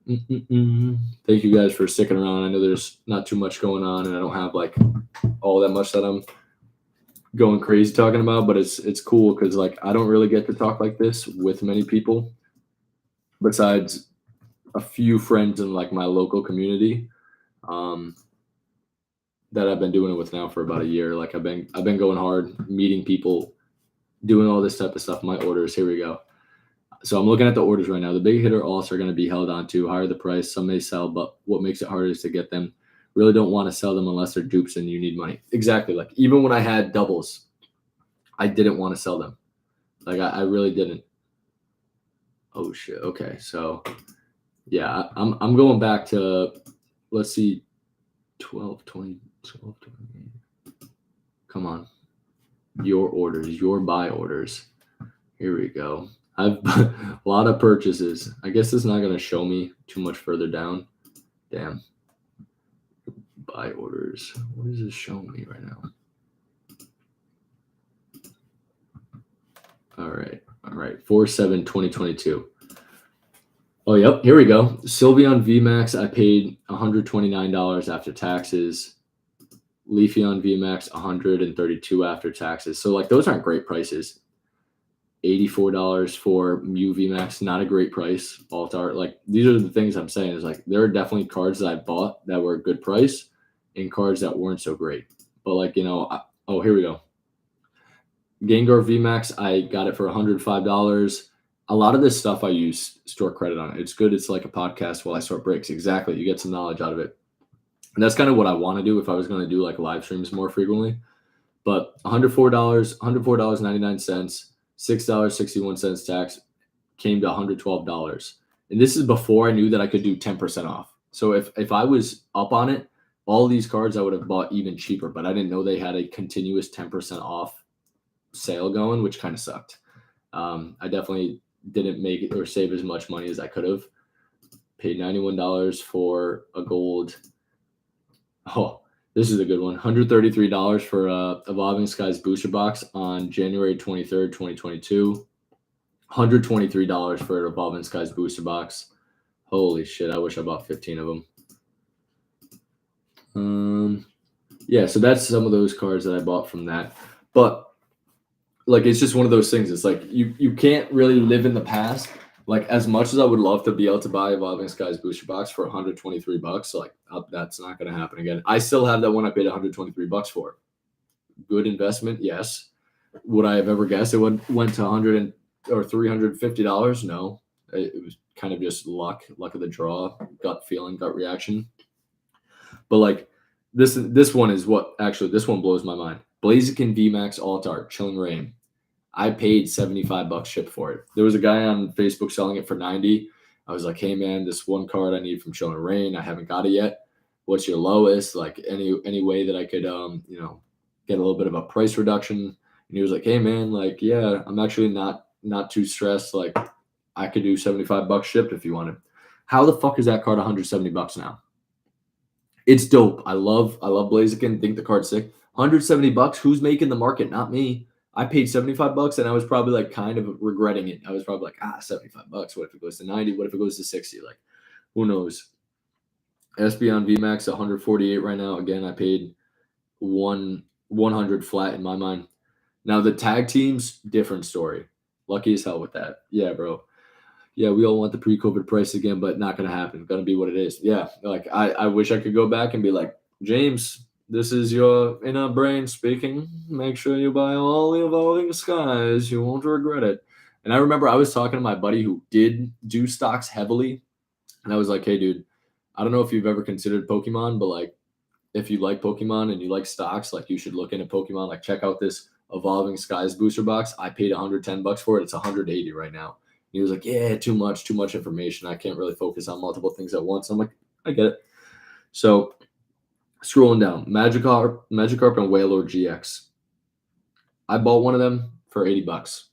Thank you guys for sticking around. I know there's not too much going on, and I don't have like all that much that I'm going crazy talking about, but it's cool because like I don't really get to talk like this with many people besides a few friends in like my local community that I've been doing it with now for about a year. Like I've been going hard, meeting people, doing all this type of stuff. My orders, here we go. So I'm looking at the orders right now. The big hitter alts are going to be held on to, higher the price. Some may sell, but what makes it harder is to get them. Really don't want to sell them unless they're dupes and you need money. Exactly. Like even when I had doubles, I didn't want to sell them. Like I really didn't. Oh shit. Okay. So yeah, I'm going back to, let's see, 12, 20, 12, 20. Come on. Your orders, your buy orders. Here we go. I've a lot of purchases. I guess it's not going to show me too much further down. Damn. Buy orders. What is this showing me right now? All right. 4/7/2022. Oh, yep. Here we go. Sylveon VMAX, I paid $129 after taxes. Leafeon VMAX, $132 after taxes. So like those aren't great prices. $84 for Mew VMAX, not a great price. Altar, like these are the things I'm saying is like there are definitely cards that I bought that were a good price and cards that weren't so great. But like, oh, here we go. Gengar VMAX, I got it for $105. A lot of this stuff I use store credit on. It's good. It's like a podcast while I sort breaks. Exactly. You get some knowledge out of it. And that's kind of what I want to do if I was going to do like live streams more frequently. But $104.99. $6.61 tax came to $112. And this is before I knew that I could do 10% off. So if I was up on it, all these cards I would have bought even cheaper, but I didn't know they had a continuous 10% off sale going, which kind of sucked. I definitely didn't make it or save as much money as I could have. Paid $91 for a gold. Oh, this is a good one. $133 for Evolving Skies booster box on January 23rd, 2022. $123 for an Evolving Skies booster box. Holy shit! I wish I bought 15 of them. Yeah, so that's some of those cards that I bought from that. But like, it's just one of those things. It's like you can't really live in the past. Like, as much as I would love to be able to buy Evolving Skies booster box for $123, like that's not going to happen again. I still have that one I paid $123 for. Good investment, yes. Would I have ever guessed it went to $100 or $350? No, it was kind of just luck of the draw, gut feeling, gut reaction. But like this one is what actually this one blows my mind. Blaziken VMAX Alt Art Chilling Reign. I paid $75 ship for it. There was a guy on Facebook selling it for 90. I was like, hey man, this one card I need from Chilling Reign. I haven't got it yet. What's your lowest? Like any way that I could get a little bit of a price reduction. And he was like, hey man, like, yeah, I'm actually not too stressed. Like, I could do $75 shipped if you wanted. How the fuck is that card $170 now? It's dope. I love Blaziken. Think the card's sick. $170. Who's making the market? Not me. I paid $75 and I was probably like kind of regretting it. I was probably like, $75. What if it goes to 90? What if it goes to 60? Like, who knows? Espeon VMAX 148 right now. Again, I paid 100 flat in my mind. Now the tag teams, different story. Lucky as hell with that. Yeah, bro. Yeah, we all want the pre-COVID price again, but not gonna happen. Gonna be what it is. Yeah, like I wish I could go back and be like, James, this is your inner brain speaking. Make sure you buy all the Evolving Skies. You won't regret it. And I remember I was talking to my buddy who did do stocks heavily, and I was like, hey, dude, I don't know if you've ever considered Pokemon, but like, if you like Pokemon and you like stocks, like you should look into Pokemon. Like, check out this Evolving Skies booster box. I paid $110 for it. It's $180 right now. He was like, yeah, too much information. I can't really focus on multiple things at once. I'm like, I get it. So scrolling down, Magikarp and Wailord GX. I bought one of them for $80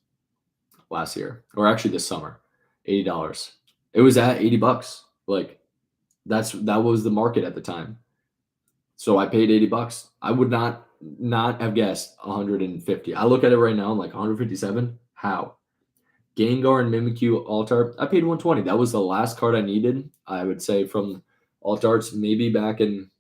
last year, or actually this summer, $80. It was at $80. Like, that was the market at the time. So I paid $80. I would not have guessed 150. I look at it right now, I'm like 157. How? Gengar and Mimikyu Alt Art. I paid 120. That was the last card I needed, I would say, from Alt Arts, maybe back in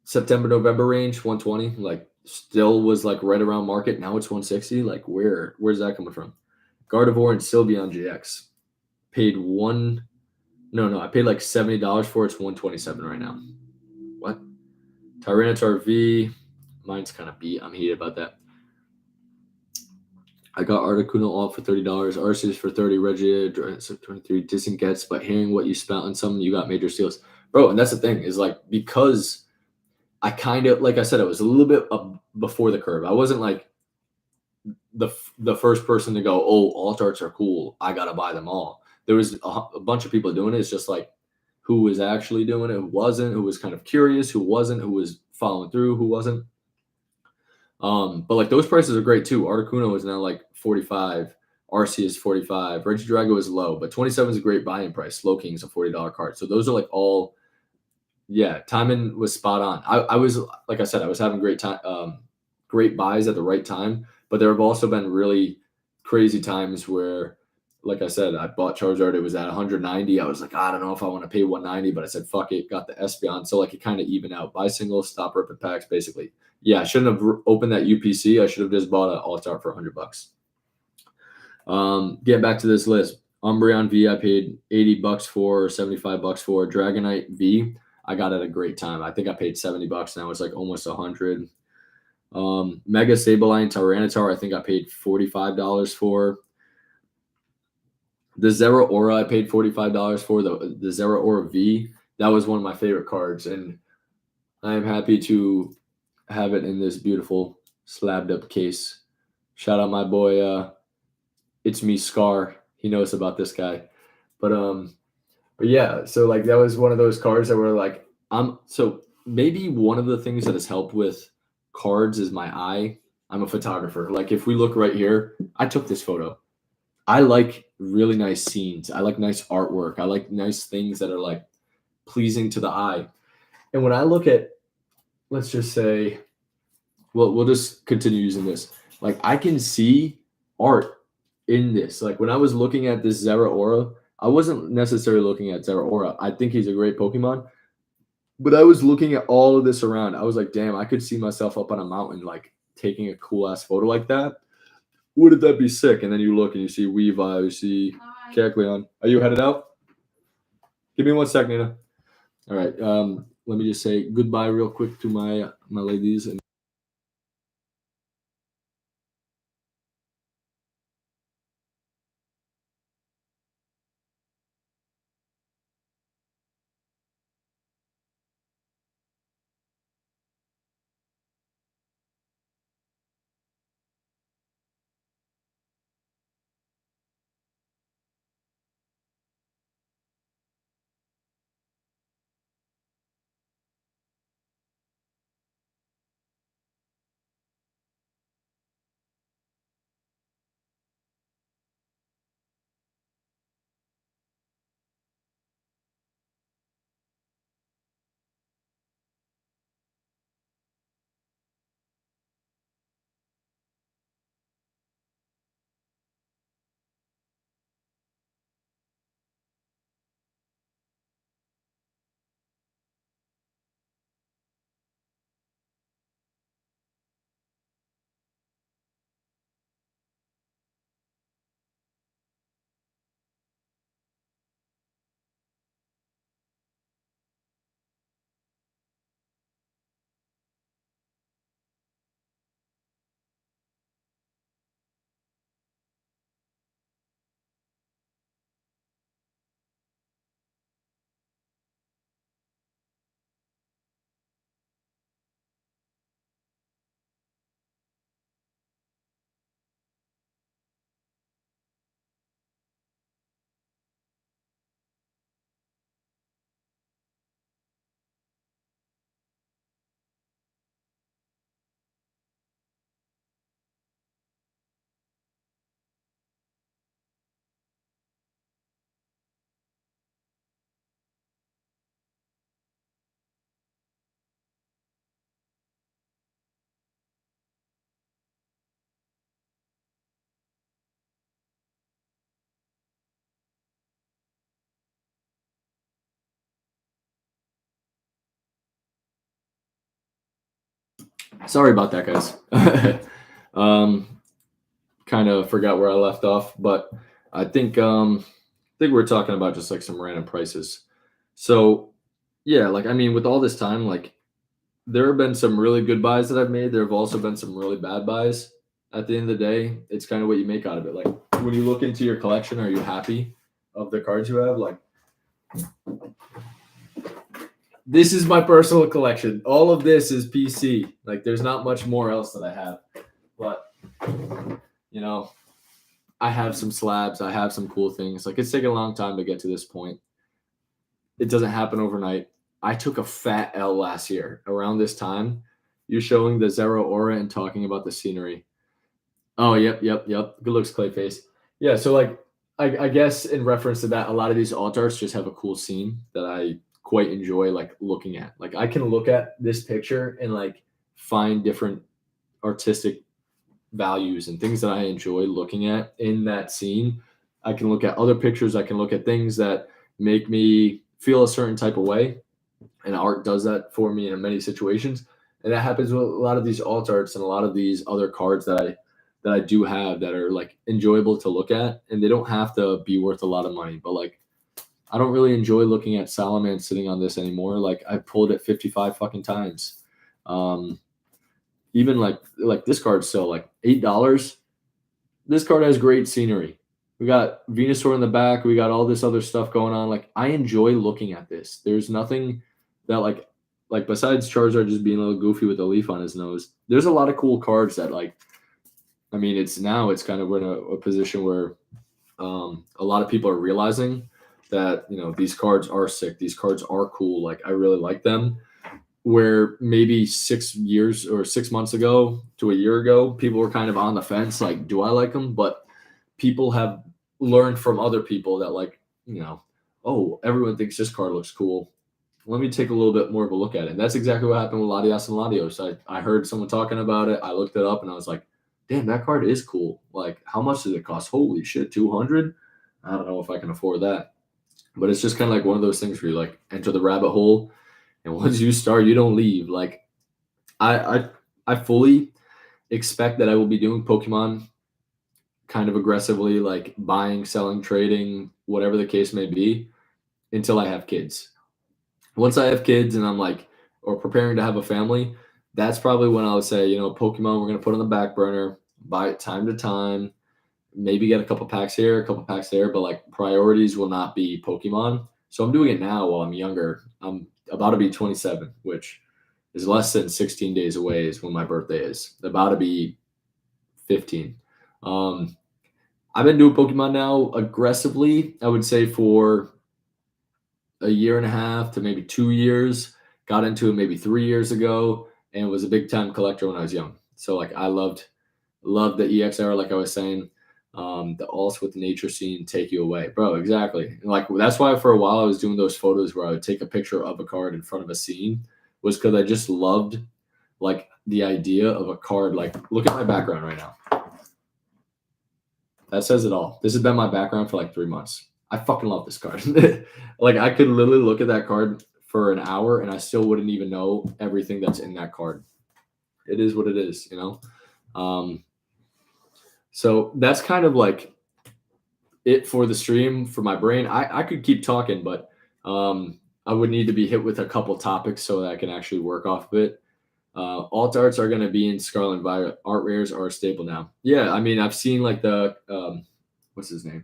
September, November range, 120. Like, still was like right around market. Now it's 160. Like, where's that coming from? Gardevoir and Sylveon GX. Paid I paid like $70 for it. It's 127 right now. What? Tyranitar V. Mine's kind of beat. I'm heated about that. I got Articuno all for $30, Arceus for $30, Reggie 23, decent gets, but hearing what you spent on some, you got major steals. Bro, and that's the thing, is like, because I kind of, like I said, it was a little bit before the curve. I wasn't like the first person to go, oh, alt arts are cool, I got to buy them all. There was a bunch of people doing it. It's just like, who was actually doing it, who wasn't, who was kind of curious, who wasn't, who was following through, who wasn't. But like, those prices are great too. Articuno is now like 45. Arceus 45. Regidrago is low, but 27 is a great buy-in price. Slowking is a $40 card. So those are like all, yeah, timing was spot on. I was, like I said, I was having great time, great buys at the right time, but there have also been really crazy times where, like I said, I bought Charizard. It was at 190. I was like, I don't know if I want to pay 190, but I said, fuck it. Got the Espeon. So like, it kind of even out. Buy singles, stop ripping packs, basically. Yeah, I shouldn't have opened that UPC. I should have just bought an All-Star for $100. Getting back to this list. Umbreon V, I paid $80 for, $75 for. Dragonite V, I got at a great time. I think I paid $70. Now it's like almost $100. Mega Sableye Tyranitar, I think I paid $45 for. The Zeraora, I paid $45 for. The Zeraora V, that was one of my favorite cards, and I am happy to have it in this beautiful slabbed up case. Shout out my boy, It's Me Scar. He knows about this guy. But yeah, so like, that was one of those cards that were like, so maybe one of the things that has helped with cards is my eye. I'm a photographer. Like, if we look right here, I took this photo. I like really nice scenes. I like nice artwork. I like nice things that are like pleasing to the eye. And when I look at, let's just say, well, we'll just continue using this. Like I can see art in this. Like when I was looking at this Zeraora, I wasn't necessarily looking at Zeraora. I think he's a great Pokemon, but I was looking at all of this around. I was like, damn, I could see myself up on a mountain, like taking a cool ass photo like that. Wouldn't that be sick? And then you look and you see Weavile, you see Kecleon. Are you headed out? Give me 1 second, Nina. All right. Let me just say goodbye real quick to my ladies. And sorry about that, guys. um, kind of forgot where I left off, but I think we are talking about just like some random prices. So yeah, like I mean, with all this time, like there have been some really good buys that I've made. There have also been some really bad buys. At the end of the day, it's kind of what you make out of it. Like when you look into your collection, are you happy of the cards you have? Like this is my personal collection. All of this is PC. Like there's not much more else that I have. But you know, I have some slabs, I have some cool things. Like it's taken a long time to get to this point. It doesn't happen overnight. I took a fat L last year around this time. You're showing the Zeraora and talking about the scenery. Oh, yep. Good looks, Clayface. Yeah, so like I guess in reference to that, a lot of these alt arts just have a cool scene that I quite enjoy like looking at. Like I can look at this picture and like find different artistic values and things that I enjoy looking at in that scene. I can look at other pictures, I can look at things that make me feel a certain type of way. And art does that for me in many situations. And that happens with a lot of these alt arts and a lot of these other cards that I do have that are like enjoyable to look at. And they don't have to be worth a lot of money. But like I don't really enjoy looking at Salaman sitting on this anymore. Like I pulled it 55 fucking times. Um, even like this card's still like $8. This card has great scenery. We got Venusaur in the back. We got all this other stuff going on. Like I enjoy looking at this. There's nothing that like besides Charizard just being a little goofy with a leaf on his nose. There's a lot of cool cards that like. I mean, it's kind of in a position where a lot of people are realizing that these cards are sick. These cards are cool. Like I really like them. Where maybe 6 years or 6 months ago to a year ago, people were kind of on the fence, like, do I like them? But people have learned from other people that, like, oh, everyone thinks this card looks cool. Let me take a little bit more of a look at it. And that's exactly what happened with Latias and Latios. I heard someone talking about it. I looked it up and I was like, damn, that card is cool. Like, how much does it cost? Holy shit, 200? I don't know if I can afford that. But it's just kind of like one of those things where you like enter the rabbit hole, and once you start, you don't leave. Like, I I I fully expect that I will be doing Pokemon kind of aggressively, like buying, selling, trading, whatever the case may be, until I have kids. Once I have kids and I'm like, or preparing to have a family, that's probably when I would say, Pokemon, we're going to put on the back burner, buy it time to time, maybe get a couple packs here, a couple packs there, but like priorities will not be Pokemon. So I'm doing it now while I'm younger. I'm about to be 27, which is less than 16 days away is when my birthday is. About to be 15. Um, I've been doing Pokemon now aggressively, I would say for a year and a half to maybe 2 years. Got into it maybe 3 years ago and was a big time collector when I was young. So like I loved the EX era, like I was saying. The also with nature scene take you away, bro. Exactly. And like that's why for a while I was doing those photos where I would take a picture of a card in front of a scene, was because I just loved like the idea of a card. Like, look at my background right now. That says it all. This has been my background for like 3 months. I fucking love this card. Like, I could literally look at that card for an hour and I still wouldn't even know everything that's in that card. It is what it is. Um, so that's kind of like it for the stream for my brain. I could keep talking, but I would need to be hit with a couple topics so that I can actually work off of it. Alt arts are going to be in Scarlet and Violet. Art rares are a staple now. Yeah, I mean, I've seen like the what's his name,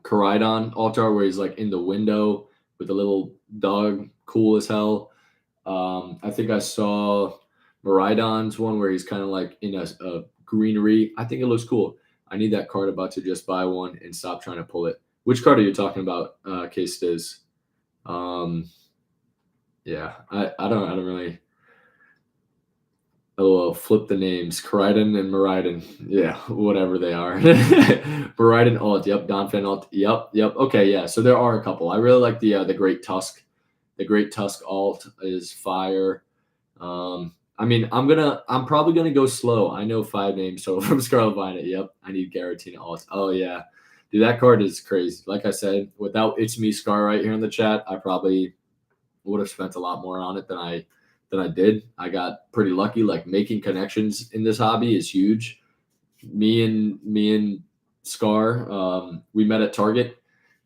Koraidon alt art where he's like in the window with a little dog, cool as hell. I think I saw Miraidon's one where he's kind of like in a greenery. I think it looks cool. I need that card. About to just buy one and stop trying to pull it. Which card are you talking about? Case Stiz. Yeah, I don't really. Oh, flip the names. Koraidon and Miraidon. Yeah, whatever they are. Miraidon alt. Yep. Donphan alt. Yep. Okay, yeah. So there are a couple. I really like the Great Tusk. The Great Tusk alt is fire. I mean, I'm probably gonna go slow. I know 5 names total from Scarlet Violet. Yep. I need Garatina alt. Oh yeah. Dude, that card is crazy. Like I said, without It's Me Scar right here in the chat, I probably would have spent a lot more on it than I did. I got pretty lucky. Like, making connections in this hobby is huge. Me and Scar, we met at Target.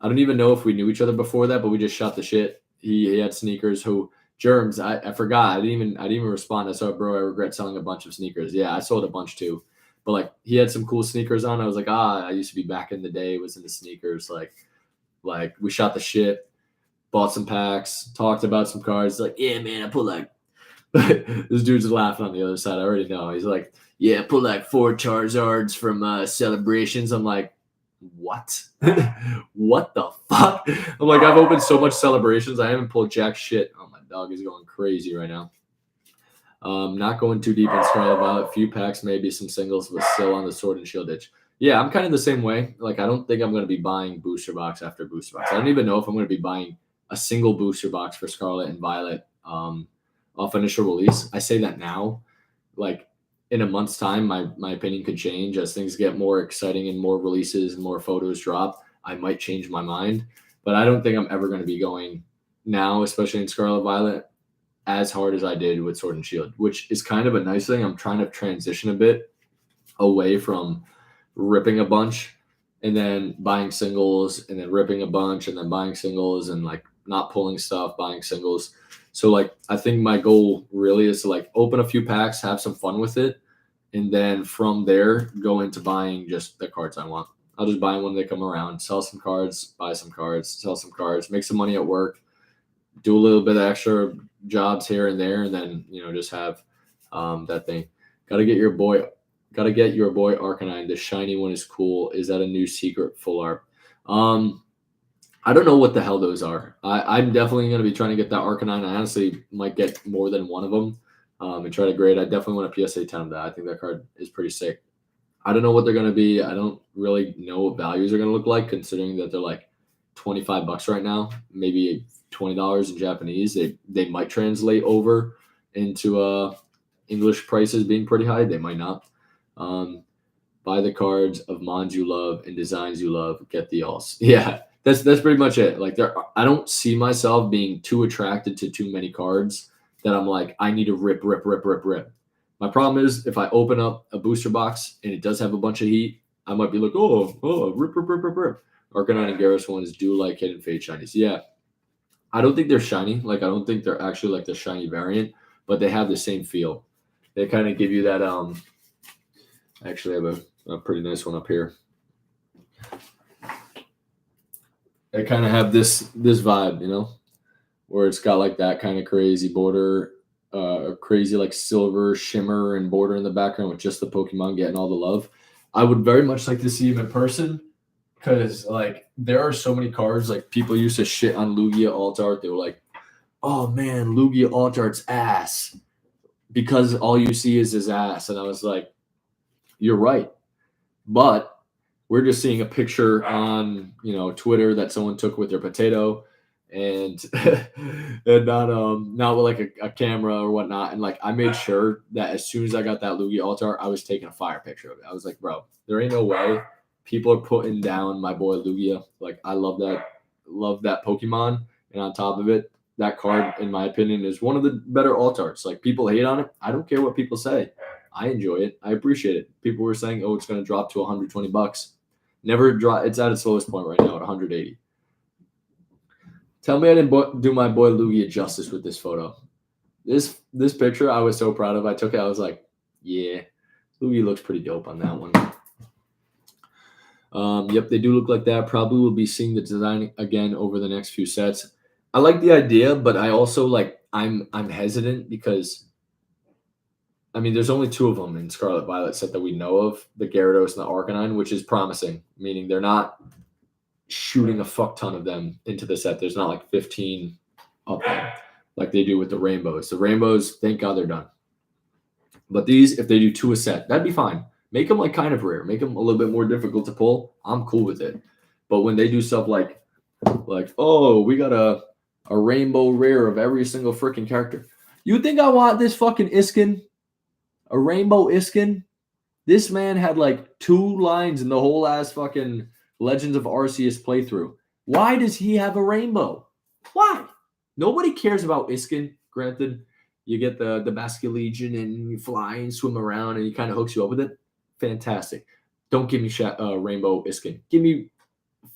I don't even know if we knew each other before that, but we just shot the shit. He had sneakers. Who Germs? I forgot. I didn't even respond. I saw, bro, I regret selling a bunch of sneakers. Yeah, I sold a bunch too. But like, he had some cool sneakers on. I was like, I used to be back in the day, was into sneakers. Like we shot the shit, bought some packs, talked about some cards. Like, yeah, man, I put like this dude's laughing on the other side. I already know. He's like, yeah, put like 4 Charizards from celebrations. I'm like, what? What the fuck? I'm like, I've opened so much celebrations. I haven't pulled jack shit. Oh, my dog is going crazy right now. Not going too deep in Scarlet Violet. Few packs, maybe some singles, but still on the Sword and Shield itch. Yeah, I'm kind of the same way. Like, I don't think I'm going to be buying booster box after booster box. I don't even know if I'm going to be buying a single booster box for Scarlet and Violet off initial release. I say that now. Like, in a month's time, my opinion could change as things get more exciting and more releases and more photos drop. I might change my mind, but I don't think I'm ever going to be going now, especially in Scarlet Violet, as hard as I did with Sword and Shield, which is kind of a nice thing. I'm trying to transition a bit away from ripping a bunch and then buying singles and then ripping a bunch and then buying singles and like not pulling stuff, buying singles. So like, I think my goal really is to like open a few packs, have some fun with it, and then from there go into buying just the cards I want. I'll just buy them when they come around, sell some cards, buy some cards, sell some cards, make some money at work, do a little bit of extra jobs here and there, and then just have that thing. Gotta get your boy Arcanine. The shiny one is cool. Is that a new secret full art? I don't know what the hell those are. I'm definitely going to be trying to get that Arcanine. I honestly might get more than one of them and try to grade. I definitely want a PSA 10 of that. I think that card is pretty sick. I don't know what they're going to be. I don't really know what values are going to look like, considering that they're like $25 right now, maybe $20 in Japanese. They might translate over into English prices being pretty high. They might not. Buy the cards of mons you love and designs you love. Get the alls. Yeah, that's pretty much it. Like I don't see myself being too attracted to too many cards that I'm like, I need to rip, rip, rip, rip, rip. My problem is if I open up a booster box and it does have a bunch of heat, I might be like, oh, rip, rip, rip, rip, rip. Arcanine and Gyarados ones do like Hidden Fate shinies. Yeah, I don't think they're shiny. Like I don't think they're actually like the shiny variant, but they have the same feel. They kind of give you that. Actually, I have a pretty nice one up here. They kind of have this vibe, you know, where it's got like that kind of crazy border, crazy like silver shimmer and border in the background with just the Pokemon getting all the love. I would very much like to see him in person because like there are so many cards. Like people used to shit on Lugia alt art. They were like, "Oh man, Lugia alt art's ass," because all you see is his ass. And I was like, "You're right," but we're just seeing a picture on Twitter that someone took with their potato and and not with like a camera or whatnot. And like I made sure that as soon as I got that Lugia altar, I was taking a fire picture of it. I was like, bro, there ain't no way people are putting down my boy Lugia. Like I love that Pokemon. And on top of it, that card, in my opinion, is one of the better altars. Like people hate on it. I don't care what people say. I enjoy it. I appreciate it. People were saying, "Oh, it's going to drop to $120." Never drop. It's at its lowest point right now at 180. Tell me I didn't do my boy Lugia justice with this photo. This picture I was so proud of. I took it. I was like, yeah, Lugia looks pretty dope on that one. Yep, they do look like that. Probably will be seeing the design again over the next few sets. I like the idea, but I also like I'm hesitant because I mean, there's only two of them in Scarlet Violet set that we know of, the Gyarados and the Arcanine, which is promising, meaning they're not shooting a fuck ton of them into the set. There's not like 15 of them like they do with the Rainbows. The Rainbows, thank God they're done. But these, if they do two a set, that'd be fine. Make them like kind of rare. Make them a little bit more difficult to pull. I'm cool with it. But when they do stuff like oh, we got a rainbow rare of every single freaking character. You think I want this fucking Iskin? A rainbow Iskin? This man had like 2 lines in the whole ass fucking Legends of Arceus playthrough. Why does he have a rainbow? Why? Nobody cares about Iskin. Granted, you get the Basculegion and you fly and swim around and he kind of hooks you up with it. Fantastic. Don't give me rainbow Iskin. Give me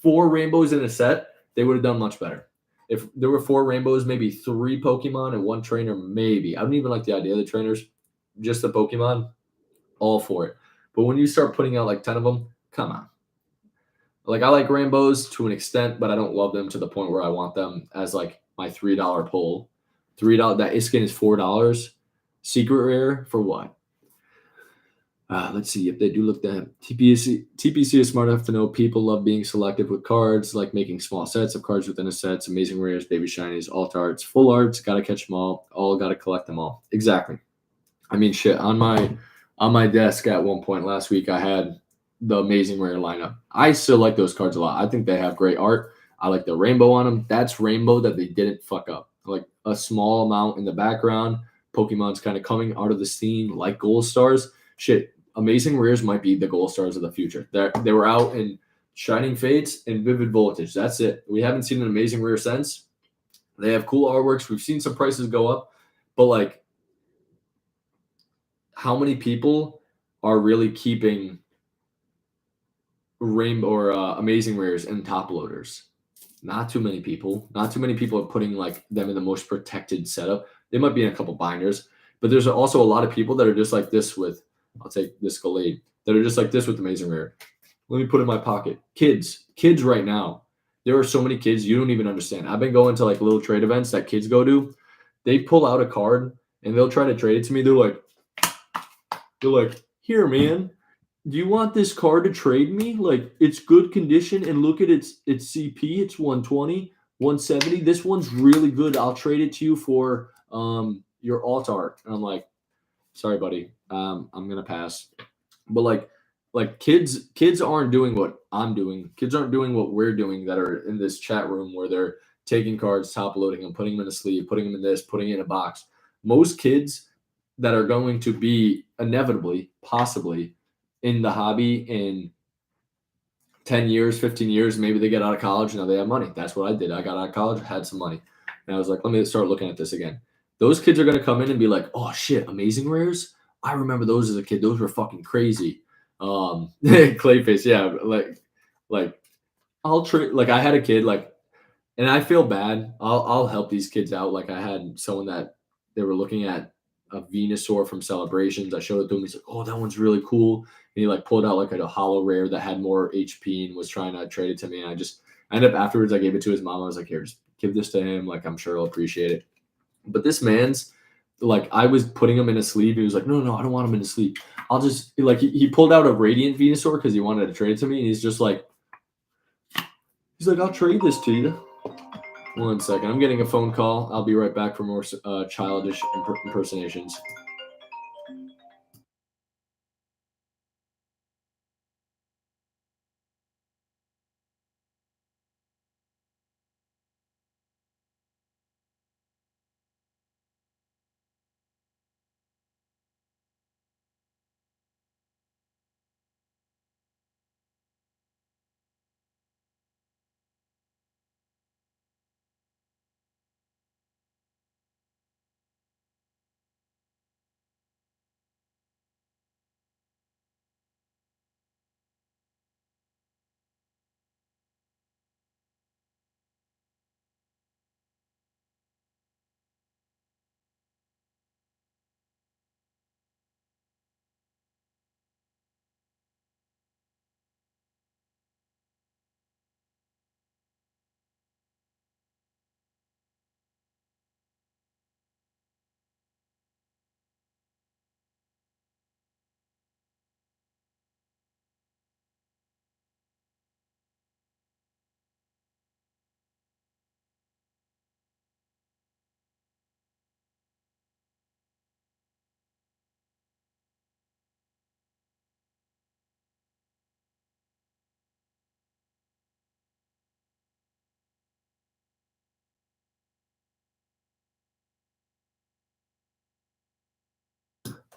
4 rainbows in a set. They would have done much better. If there were 4 rainbows, maybe 3 Pokemon and 1 trainer, maybe. I don't even like the idea of the trainers. Just the Pokemon, all for it. But when you start putting out like 10 of them, come on. Like I like rainbows to an extent, but I don't love them to the point where I want them as like my $3 pull. $3, that Iskin is $4. Secret rare for what? Let's see if they do look that. TPC is smart enough to know people love being selective with cards, like making small sets of cards within a set, amazing rares, baby shinies, alt arts, full arts, gotta catch them all gotta collect them all. Exactly. I mean, shit, on my desk at one point last week, I had the amazing rare lineup. I still like those cards a lot. I think they have great art. I like the rainbow on them. That's rainbow that they didn't fuck up. Like a small amount in the background. Pokemon's kind of coming out of the scene like Gold Stars. Shit, amazing rares might be the Gold Stars of the future. They were out in Shining Fates and Vivid Voltage. That's it. We haven't seen an amazing rare since. They have cool artworks. We've seen some prices go up, but like, how many people are really keeping rainbow or amazing rares and top loaders? Not too many people. Not too many people are putting like them in the most protected setup. They might be in a couple binders, but there's also a lot of people that are just like this with, I'll take this Gallade, that are just like this with amazing rare. Let me put it in my pocket. Kids right now. There are so many kids you don't even understand. I've been going to like little trade events that kids go to. They pull out a card and they'll try to trade it to me. They're like, here, man, do you want this card to trade me? Like, it's good condition, and look at its CP. It's 120, 170. This one's really good. I'll trade it to you for your alt art. And I'm like, sorry, buddy. I'm gonna pass. But like kids aren't doing what I'm doing. Kids aren't doing what we're doing that are in this chat room where they're taking cards, top loading them, putting them in a sleeve, putting them in this, putting it in a box. Most kids that are going to be inevitably, possibly, in the hobby in 10 years, 15 years, maybe they get out of college, now they have money. That's what I did. I got out of college, had some money. And I was like, let me start looking at this again. Those kids are going to come in and be like, oh shit, amazing rares. I remember those as a kid. Those were fucking crazy. Clayface, yeah. Like I'll trade, like I had a kid, like, and I feel bad. I'll help these kids out. Like I had someone that they were looking at a Venusaur from Celebrations. I showed it to him. He's like, "Oh, that one's really cool." And he like pulled out like a hollow rare that had more HP and was trying to trade it to me. And I ended up afterwards. I gave it to his mom. I was like, "Here, just give this to him. Like I'm sure he'll appreciate it." But this man's like, I was putting him in a sleeve. He was like, "No, I don't want him in a sleeve. I'll just like." He pulled out a Radiant Venusaur because he wanted to trade it to me, and he's just like, "I'll trade this to you." One second. I'm getting a phone call. I'll be right back for more childish impersonations.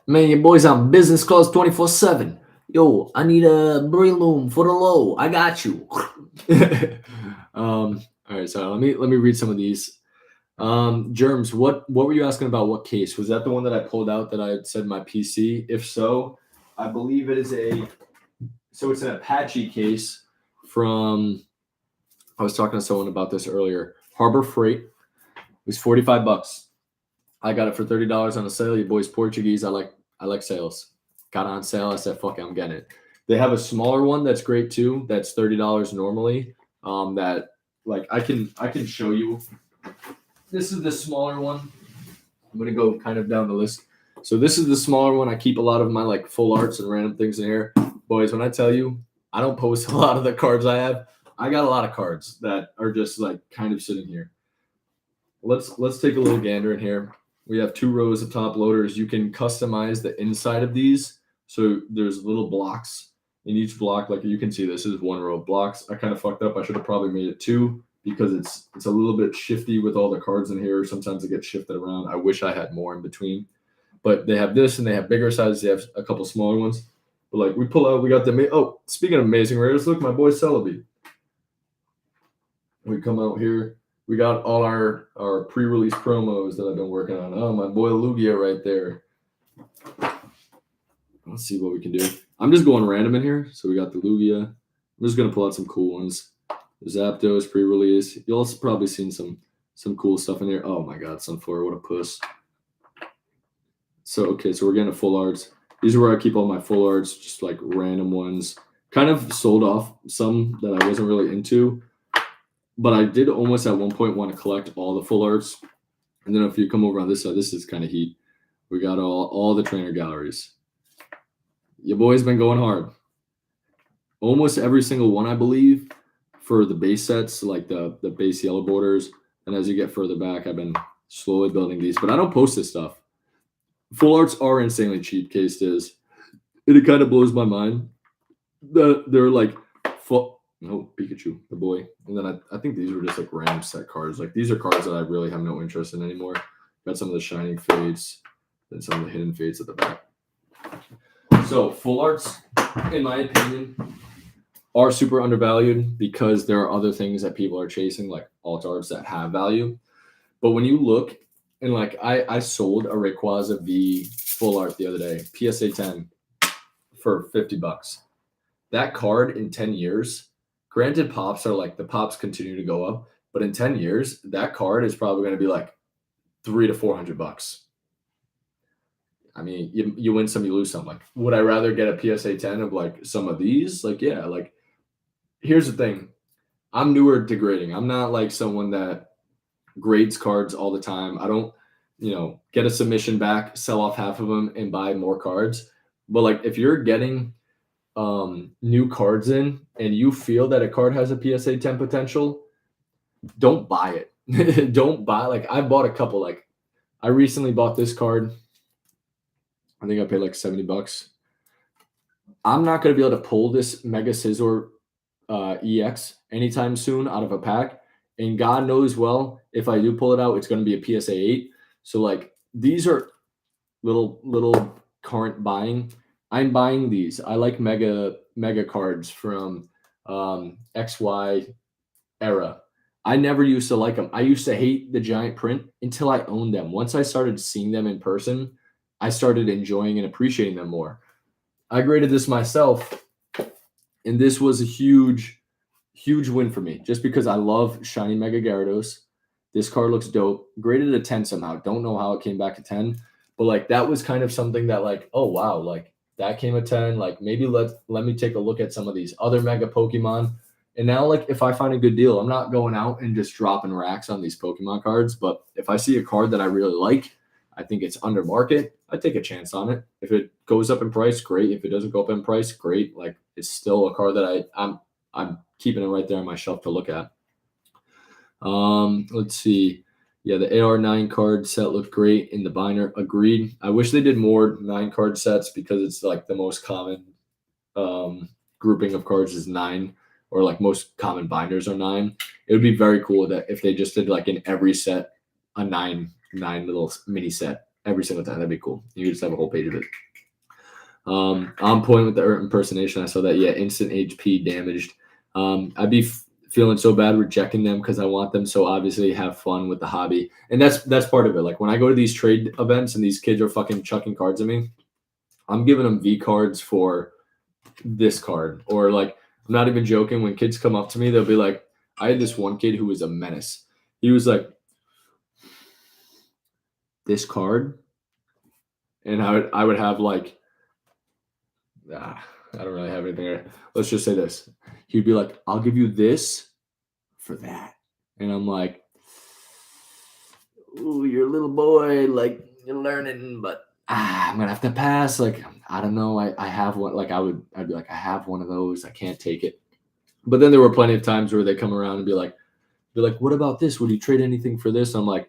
Man, your boy's on business calls 24/7. Yo, I need a Breloom for the low. I got you. All right, so let me read some of these. Germs, what were you asking about? What case? Was that the one that I pulled out that I said my PC? If so, I believe it is it's an Apache case from, I was talking to someone about this earlier. Harbor Freight. It was $45. I got it for $30 on a sale. Your boy's Portuguese. I like sales. Got on sale. I said, fuck it, I'm getting it. They have a smaller one that's great too. That's $30 normally. That like I can show you. This is the smaller one. I'm gonna go kind of down the list. So this is the smaller one. I keep a lot of my like full arts and random things in here. Boys, when I tell you, I don't post a lot of the cards I have. I got a lot of cards that are just like kind of sitting here. Let's take a little gander in here. We have 2 rows of top loaders. You can customize the inside of these. So there's little blocks in each block. Like you can see, this is 1 row of blocks. I kind of fucked up. I should have probably made it 2 because it's a little bit shifty with all the cards in here. Sometimes it gets shifted around. I wish I had more in between. But they have this and they have bigger sizes. They have a couple smaller ones. But like we pull out, we got the, oh, speaking of amazing rares, look, my boy Celebi. We come out here. We got all our pre-release promos that I've been working on. Oh, my boy Lugia right there. Let's see what we can do. I'm just going random in here. So we got the Lugia. I'm just going to pull out some cool ones. The Zapdos pre-release. You'll also probably seen some cool stuff in here. Oh my God, Sunflora, what a puss. So, okay, so we're getting a full arts. These are where I keep all my full arts, just like random ones. Kind of sold off some that I wasn't really into. But I did almost at one point want to collect all the full arts. And then if you come over on this side, this is kind of heat. We got all the trainer galleries. Your boy's been going hard. Almost every single one, I believe, for the base sets, like the base yellow borders. And as you get further back, I've been slowly building these. But I don't post this stuff. Full arts are insanely cheap, Case is. It kind of blows my mind that they're like full. No, Pikachu, the boy. And then I think these were just like random set cards. Like these are cards that I really have no interest in anymore. Got some of the Shining Fates and some of the Hidden Fates at the back. So full arts, in my opinion, are super undervalued because there are other things that people are chasing, like alt arts that have value. But when you look and like I sold a Rayquaza V full art the other day, PSA 10 for $50. That card in 10 years, granted pops are like the pops continue to go up, but in 10 years, that card is probably going to be like $300 to $400. I mean, you win some, you lose some. Like, would I rather get a PSA 10 of like some of these? Like, yeah, like here's the thing. I'm newer to grading. I'm not like someone that grades cards all the time. I don't, get a submission back, sell off half of them and buy more cards. But like if you're getting new cards in and you feel that a card has a PSA 10 potential, don't buy it. Don't buy, like I bought a couple, like I recently bought this card. I think I paid like $70. I'm not going to be able to pull this Mega Scizor EX anytime soon out of a pack. And God knows, well, if I do pull it out, it's going to be a PSA 8. So like these are little current buying. I'm buying these. I like mega cards from XY era. I never used to like them. I used to hate the giant print until I owned them. Once I started seeing them in person, I started enjoying and appreciating them more. I graded this myself, and this was a huge win for me just because I love shiny Mega Gyarados. This card looks dope. Graded a 10 somehow. Don't know how it came back to 10, but like that was kind of something that like, oh wow, like that came a 10. Like maybe let me take a look at some of these other Mega Pokemon. And now like if I find a good deal, I'm not going out and just dropping racks on these Pokemon cards, but if I see a card that I really like, I think it's under market, I take a chance on it. If it goes up in price, great. If it doesn't go up in price, great. Like it's still a card that I'm keeping it right there on my shelf to look at. Let's see. Yeah, the AR9 card set looked great in the binder. Agreed. I wish they did more 9 card sets because it's like the most common grouping of cards is 9, or like most common binders are 9. It would be very cool that if they just did like in every set a 9 little mini set every single time. That'd be cool. You could just have a whole page of it. On point with the impersonation. I saw that. Yeah, instant HP damaged. I'd be feeling so bad rejecting them because I want them so obviously have fun with the hobby, and that's part of it. Like when I go to these trade events and these kids are fucking chucking cards at me, I'm giving them V cards for this card. Or like I'm not even joking. When kids come up to me, they'll be like, I had this one kid who was a menace. He was like, this card, and I would have like, I don't really have anything there. Let's just say this. He'd be like, I'll give you this for that. And I'm like, ooh, you're a little boy, like you're learning, but I'm gonna have to pass. Like, I don't know. I have one, like I'd be like, I have one of those, I can't take it. But then there were plenty of times where they come around and be like, what about this? Would you trade anything for this? I'm like,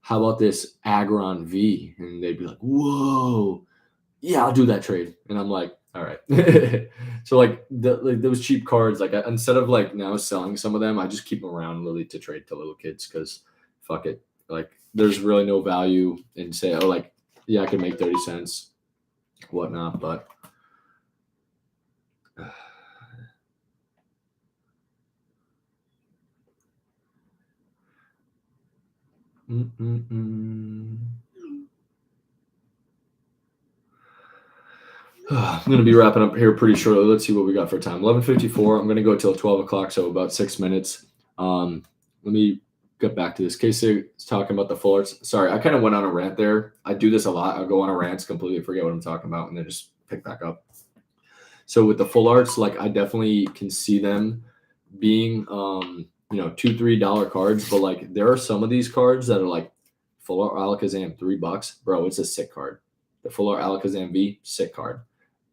how about this Aggron V? And they'd be like, whoa, yeah, I'll do that trade. And I'm like, all right. So like those cheap cards, like instead of like now selling some of them, I just keep them around literally to trade to little kids because fuck it. Like there's really no value in say, oh, like, yeah, I can make 30 cents, whatnot, but I'm going to be wrapping up here pretty shortly. Let's see what we got for time. 11:54. I'm going to go till 12 o'clock, so about 6 minutes. Let me get back to this. Casey is talking about the full arts. Sorry, I kind of went on a rant there. I do this a lot. I go on a rant, completely forget what I'm talking about, and then just pick back up. So with the full arts, like I definitely can see them being, $2-3 cards, but like there are some of these cards that are like full art Alakazam, $3, bro. It's a sick card. The full art Alakazam V, sick card.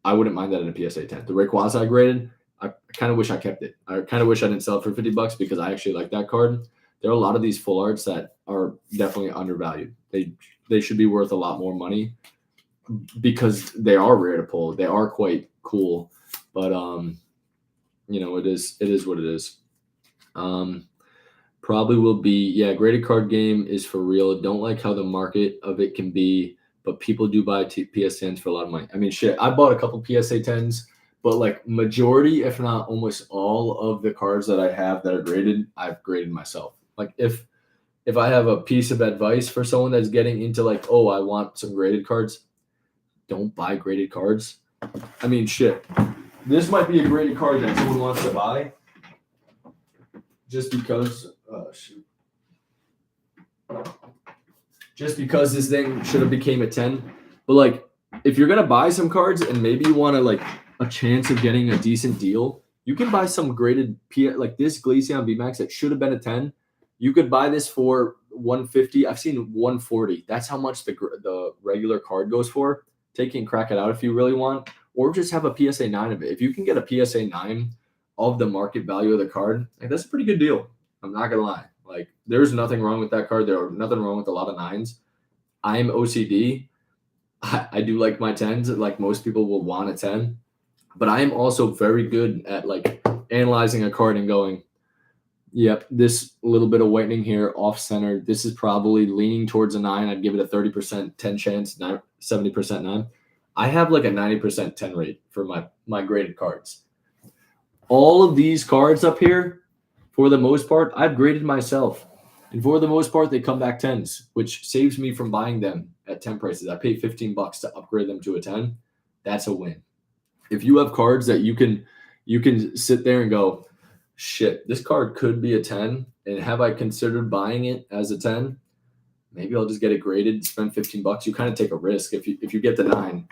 I wouldn't mind that in a PSA 10. The Rayquaza I graded, I kind of wish I kept it. I kind of wish I didn't sell it for $50 because I actually like that card. There are a lot of these full arts that are definitely undervalued. They should be worth a lot more money because they are rare to pull. They are quite cool, but it is what it is. Probably will be, yeah, graded card game is for real. Don't like how the market of it can be but people do buy PSA 10s for a lot of money. I mean, shit, I bought a couple PSA 10s, but like majority, if not almost all of the cards that I have that are graded, I've graded myself. Like if I have a piece of advice for someone that's getting into like, oh, I want some graded cards, don't buy graded cards. I mean, shit. This might be a graded card that someone wants to buy just because, just because this thing should have became a 10. But like, if you're going to buy some cards and maybe you want to like a chance of getting a decent deal, you can buy some graded like this Glaceon VMAX that should have been a 10. You could buy this for 150. I've seen 140. That's how much the regular card goes for. Take it and crack it out if you really want, or just have a PSA 9 of it. If you can get a PSA 9 of the market value of the card, like that's a pretty good deal. I'm not gonna lie. Like there's nothing wrong with that card. There's nothing wrong with a lot of 9s. I'm OCD. I do like my 10s. Like most people will want a 10, but I am also very good at like analyzing a card and going, yep, this little bit of whitening here off center. This is probably leaning towards a 9. I'd give it a 30% 10 chance, 70% 9. I have like a 90% 10 rate for my graded cards. All of these cards up here, for the most part, I've graded myself. And for the most part, they come back 10s, which saves me from buying them at 10 prices. I pay $15 to upgrade them to a 10. That's a win. If you have cards that you can sit there and go, shit, this card could be a 10, and have I considered buying it as a 10? Maybe I'll just get it graded, spend $15. You kind of take a risk if you get the 9.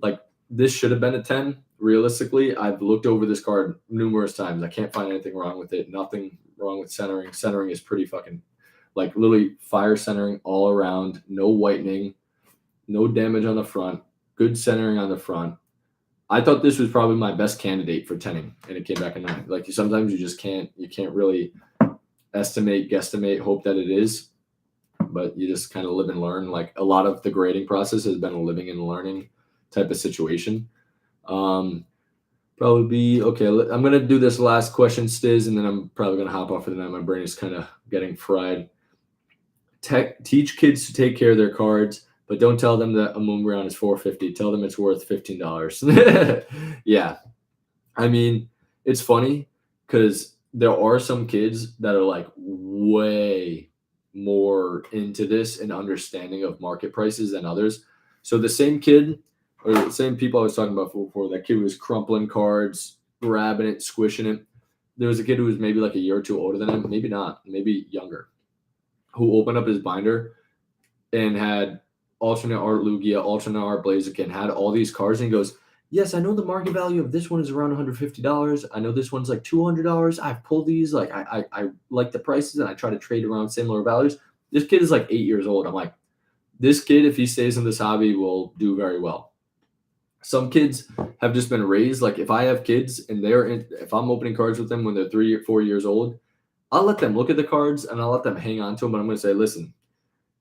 Like this should have been a 10. Realistically, I've looked over this card numerous times. I can't find anything wrong with it. Nothing wrong with centering. Centering is pretty fucking like literally fire centering all around. No whitening, no damage on the front. Good centering on the front. I thought this was probably my best candidate for 10ing, and it came back a 9. Like sometimes you just can't really estimate, guesstimate, hope that it is, but you just kind of live and learn. Like a lot of the grading process has been a living and learning type of situation. Probably okay. I'm gonna do this last question, Stiz, and then I'm probably gonna hop off for the night. My brain is kind of getting fried. Teach kids to take care of their cards, but don't tell them that a moon ground is $4.50. Tell them it's worth $15. Yeah, I mean it's funny because there are some kids that are like way more into this and understanding of market prices than others. So the same kid or the same people I was talking about before, that kid was crumpling cards, grabbing it, squishing it. There was a kid who was maybe like a year or two older than him, maybe not, maybe younger, who opened up his binder and had alternate art Lugia, alternate art Blaziken, had all these cards, and he goes, yes, I know the market value of this one is around $150. I know this one's like $200. I've pulled these. Like I like the prices and I try to trade around similar values. This kid is like 8 years old. I'm like, this kid, if he stays in this hobby, will do very well. Some kids have just been raised. Like if I have kids and if I'm opening cards with them when they're 3 or 4 years old, I'll let them look at the cards and I'll let them hang on to them. But I'm going to say, listen,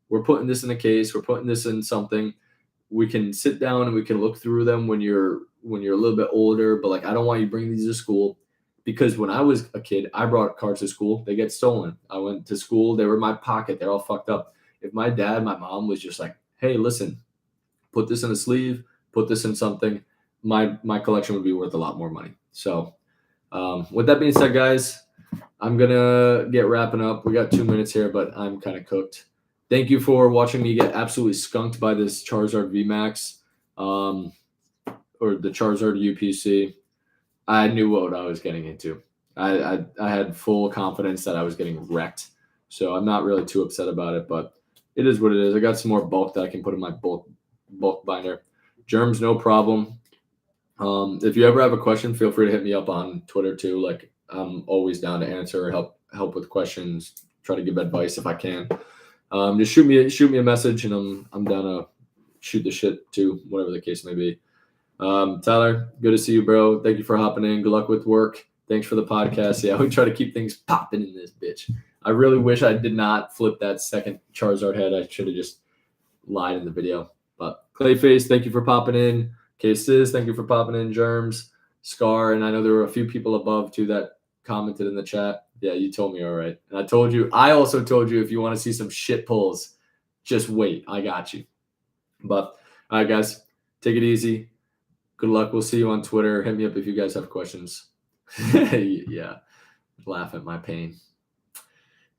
we're putting this in a case. We're putting this in something. We can sit down and we can look through them when you're a little bit older. But like, I don't want you bringing these to school, because when I was a kid, I brought cards to school. They get stolen. I went to school. They were in my pocket. They're all fucked up. If my dad, my mom was just like, hey, listen, put this in a sleeve, put this in something, my collection would be worth a lot more money. So with that being said, guys, I'm going to get wrapping up. We got 2 minutes here, but I'm kind of cooked. Thank you for watching me get absolutely skunked by this Charizard VMAX or the Charizard UPC. I knew what I was getting into. I had full confidence that I was getting wrecked. So I'm not really too upset about it, but it is what it is. I got some more bulk that I can put in my bulk binder. Germs, no problem. If you ever have a question, feel free to hit me up on Twitter too. Like I'm always down to answer or help with questions, try to give advice if I can. Just shoot me a message and I'm down to shoot the shit too, whatever the case may be. Tyler, good to see you, bro. Thank you for hopping in. Good luck with work. Thanks for the podcast. Yeah, we try to keep things popping in this bitch. I really wish I did not flip that second Charizard head. I should have just lied in the video. But Clayface, thank you for popping in. Cases, thank you for popping in. Germs, Scar, and I know there were a few people above too that commented in the chat. Yeah, you told me all right. And I also told you if you want to see some shit pulls, just wait. I got you. But all right, guys, take it easy. Good luck. We'll see you on Twitter. Hit me up if you guys have questions. Yeah, laugh at my pain.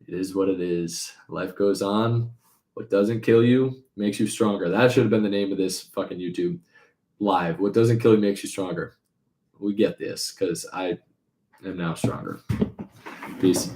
It is what it is. Life goes on. What doesn't kill you makes you stronger. That should have been the name of this fucking YouTube live. What doesn't kill you makes you stronger. We get this because I am now stronger. Peace.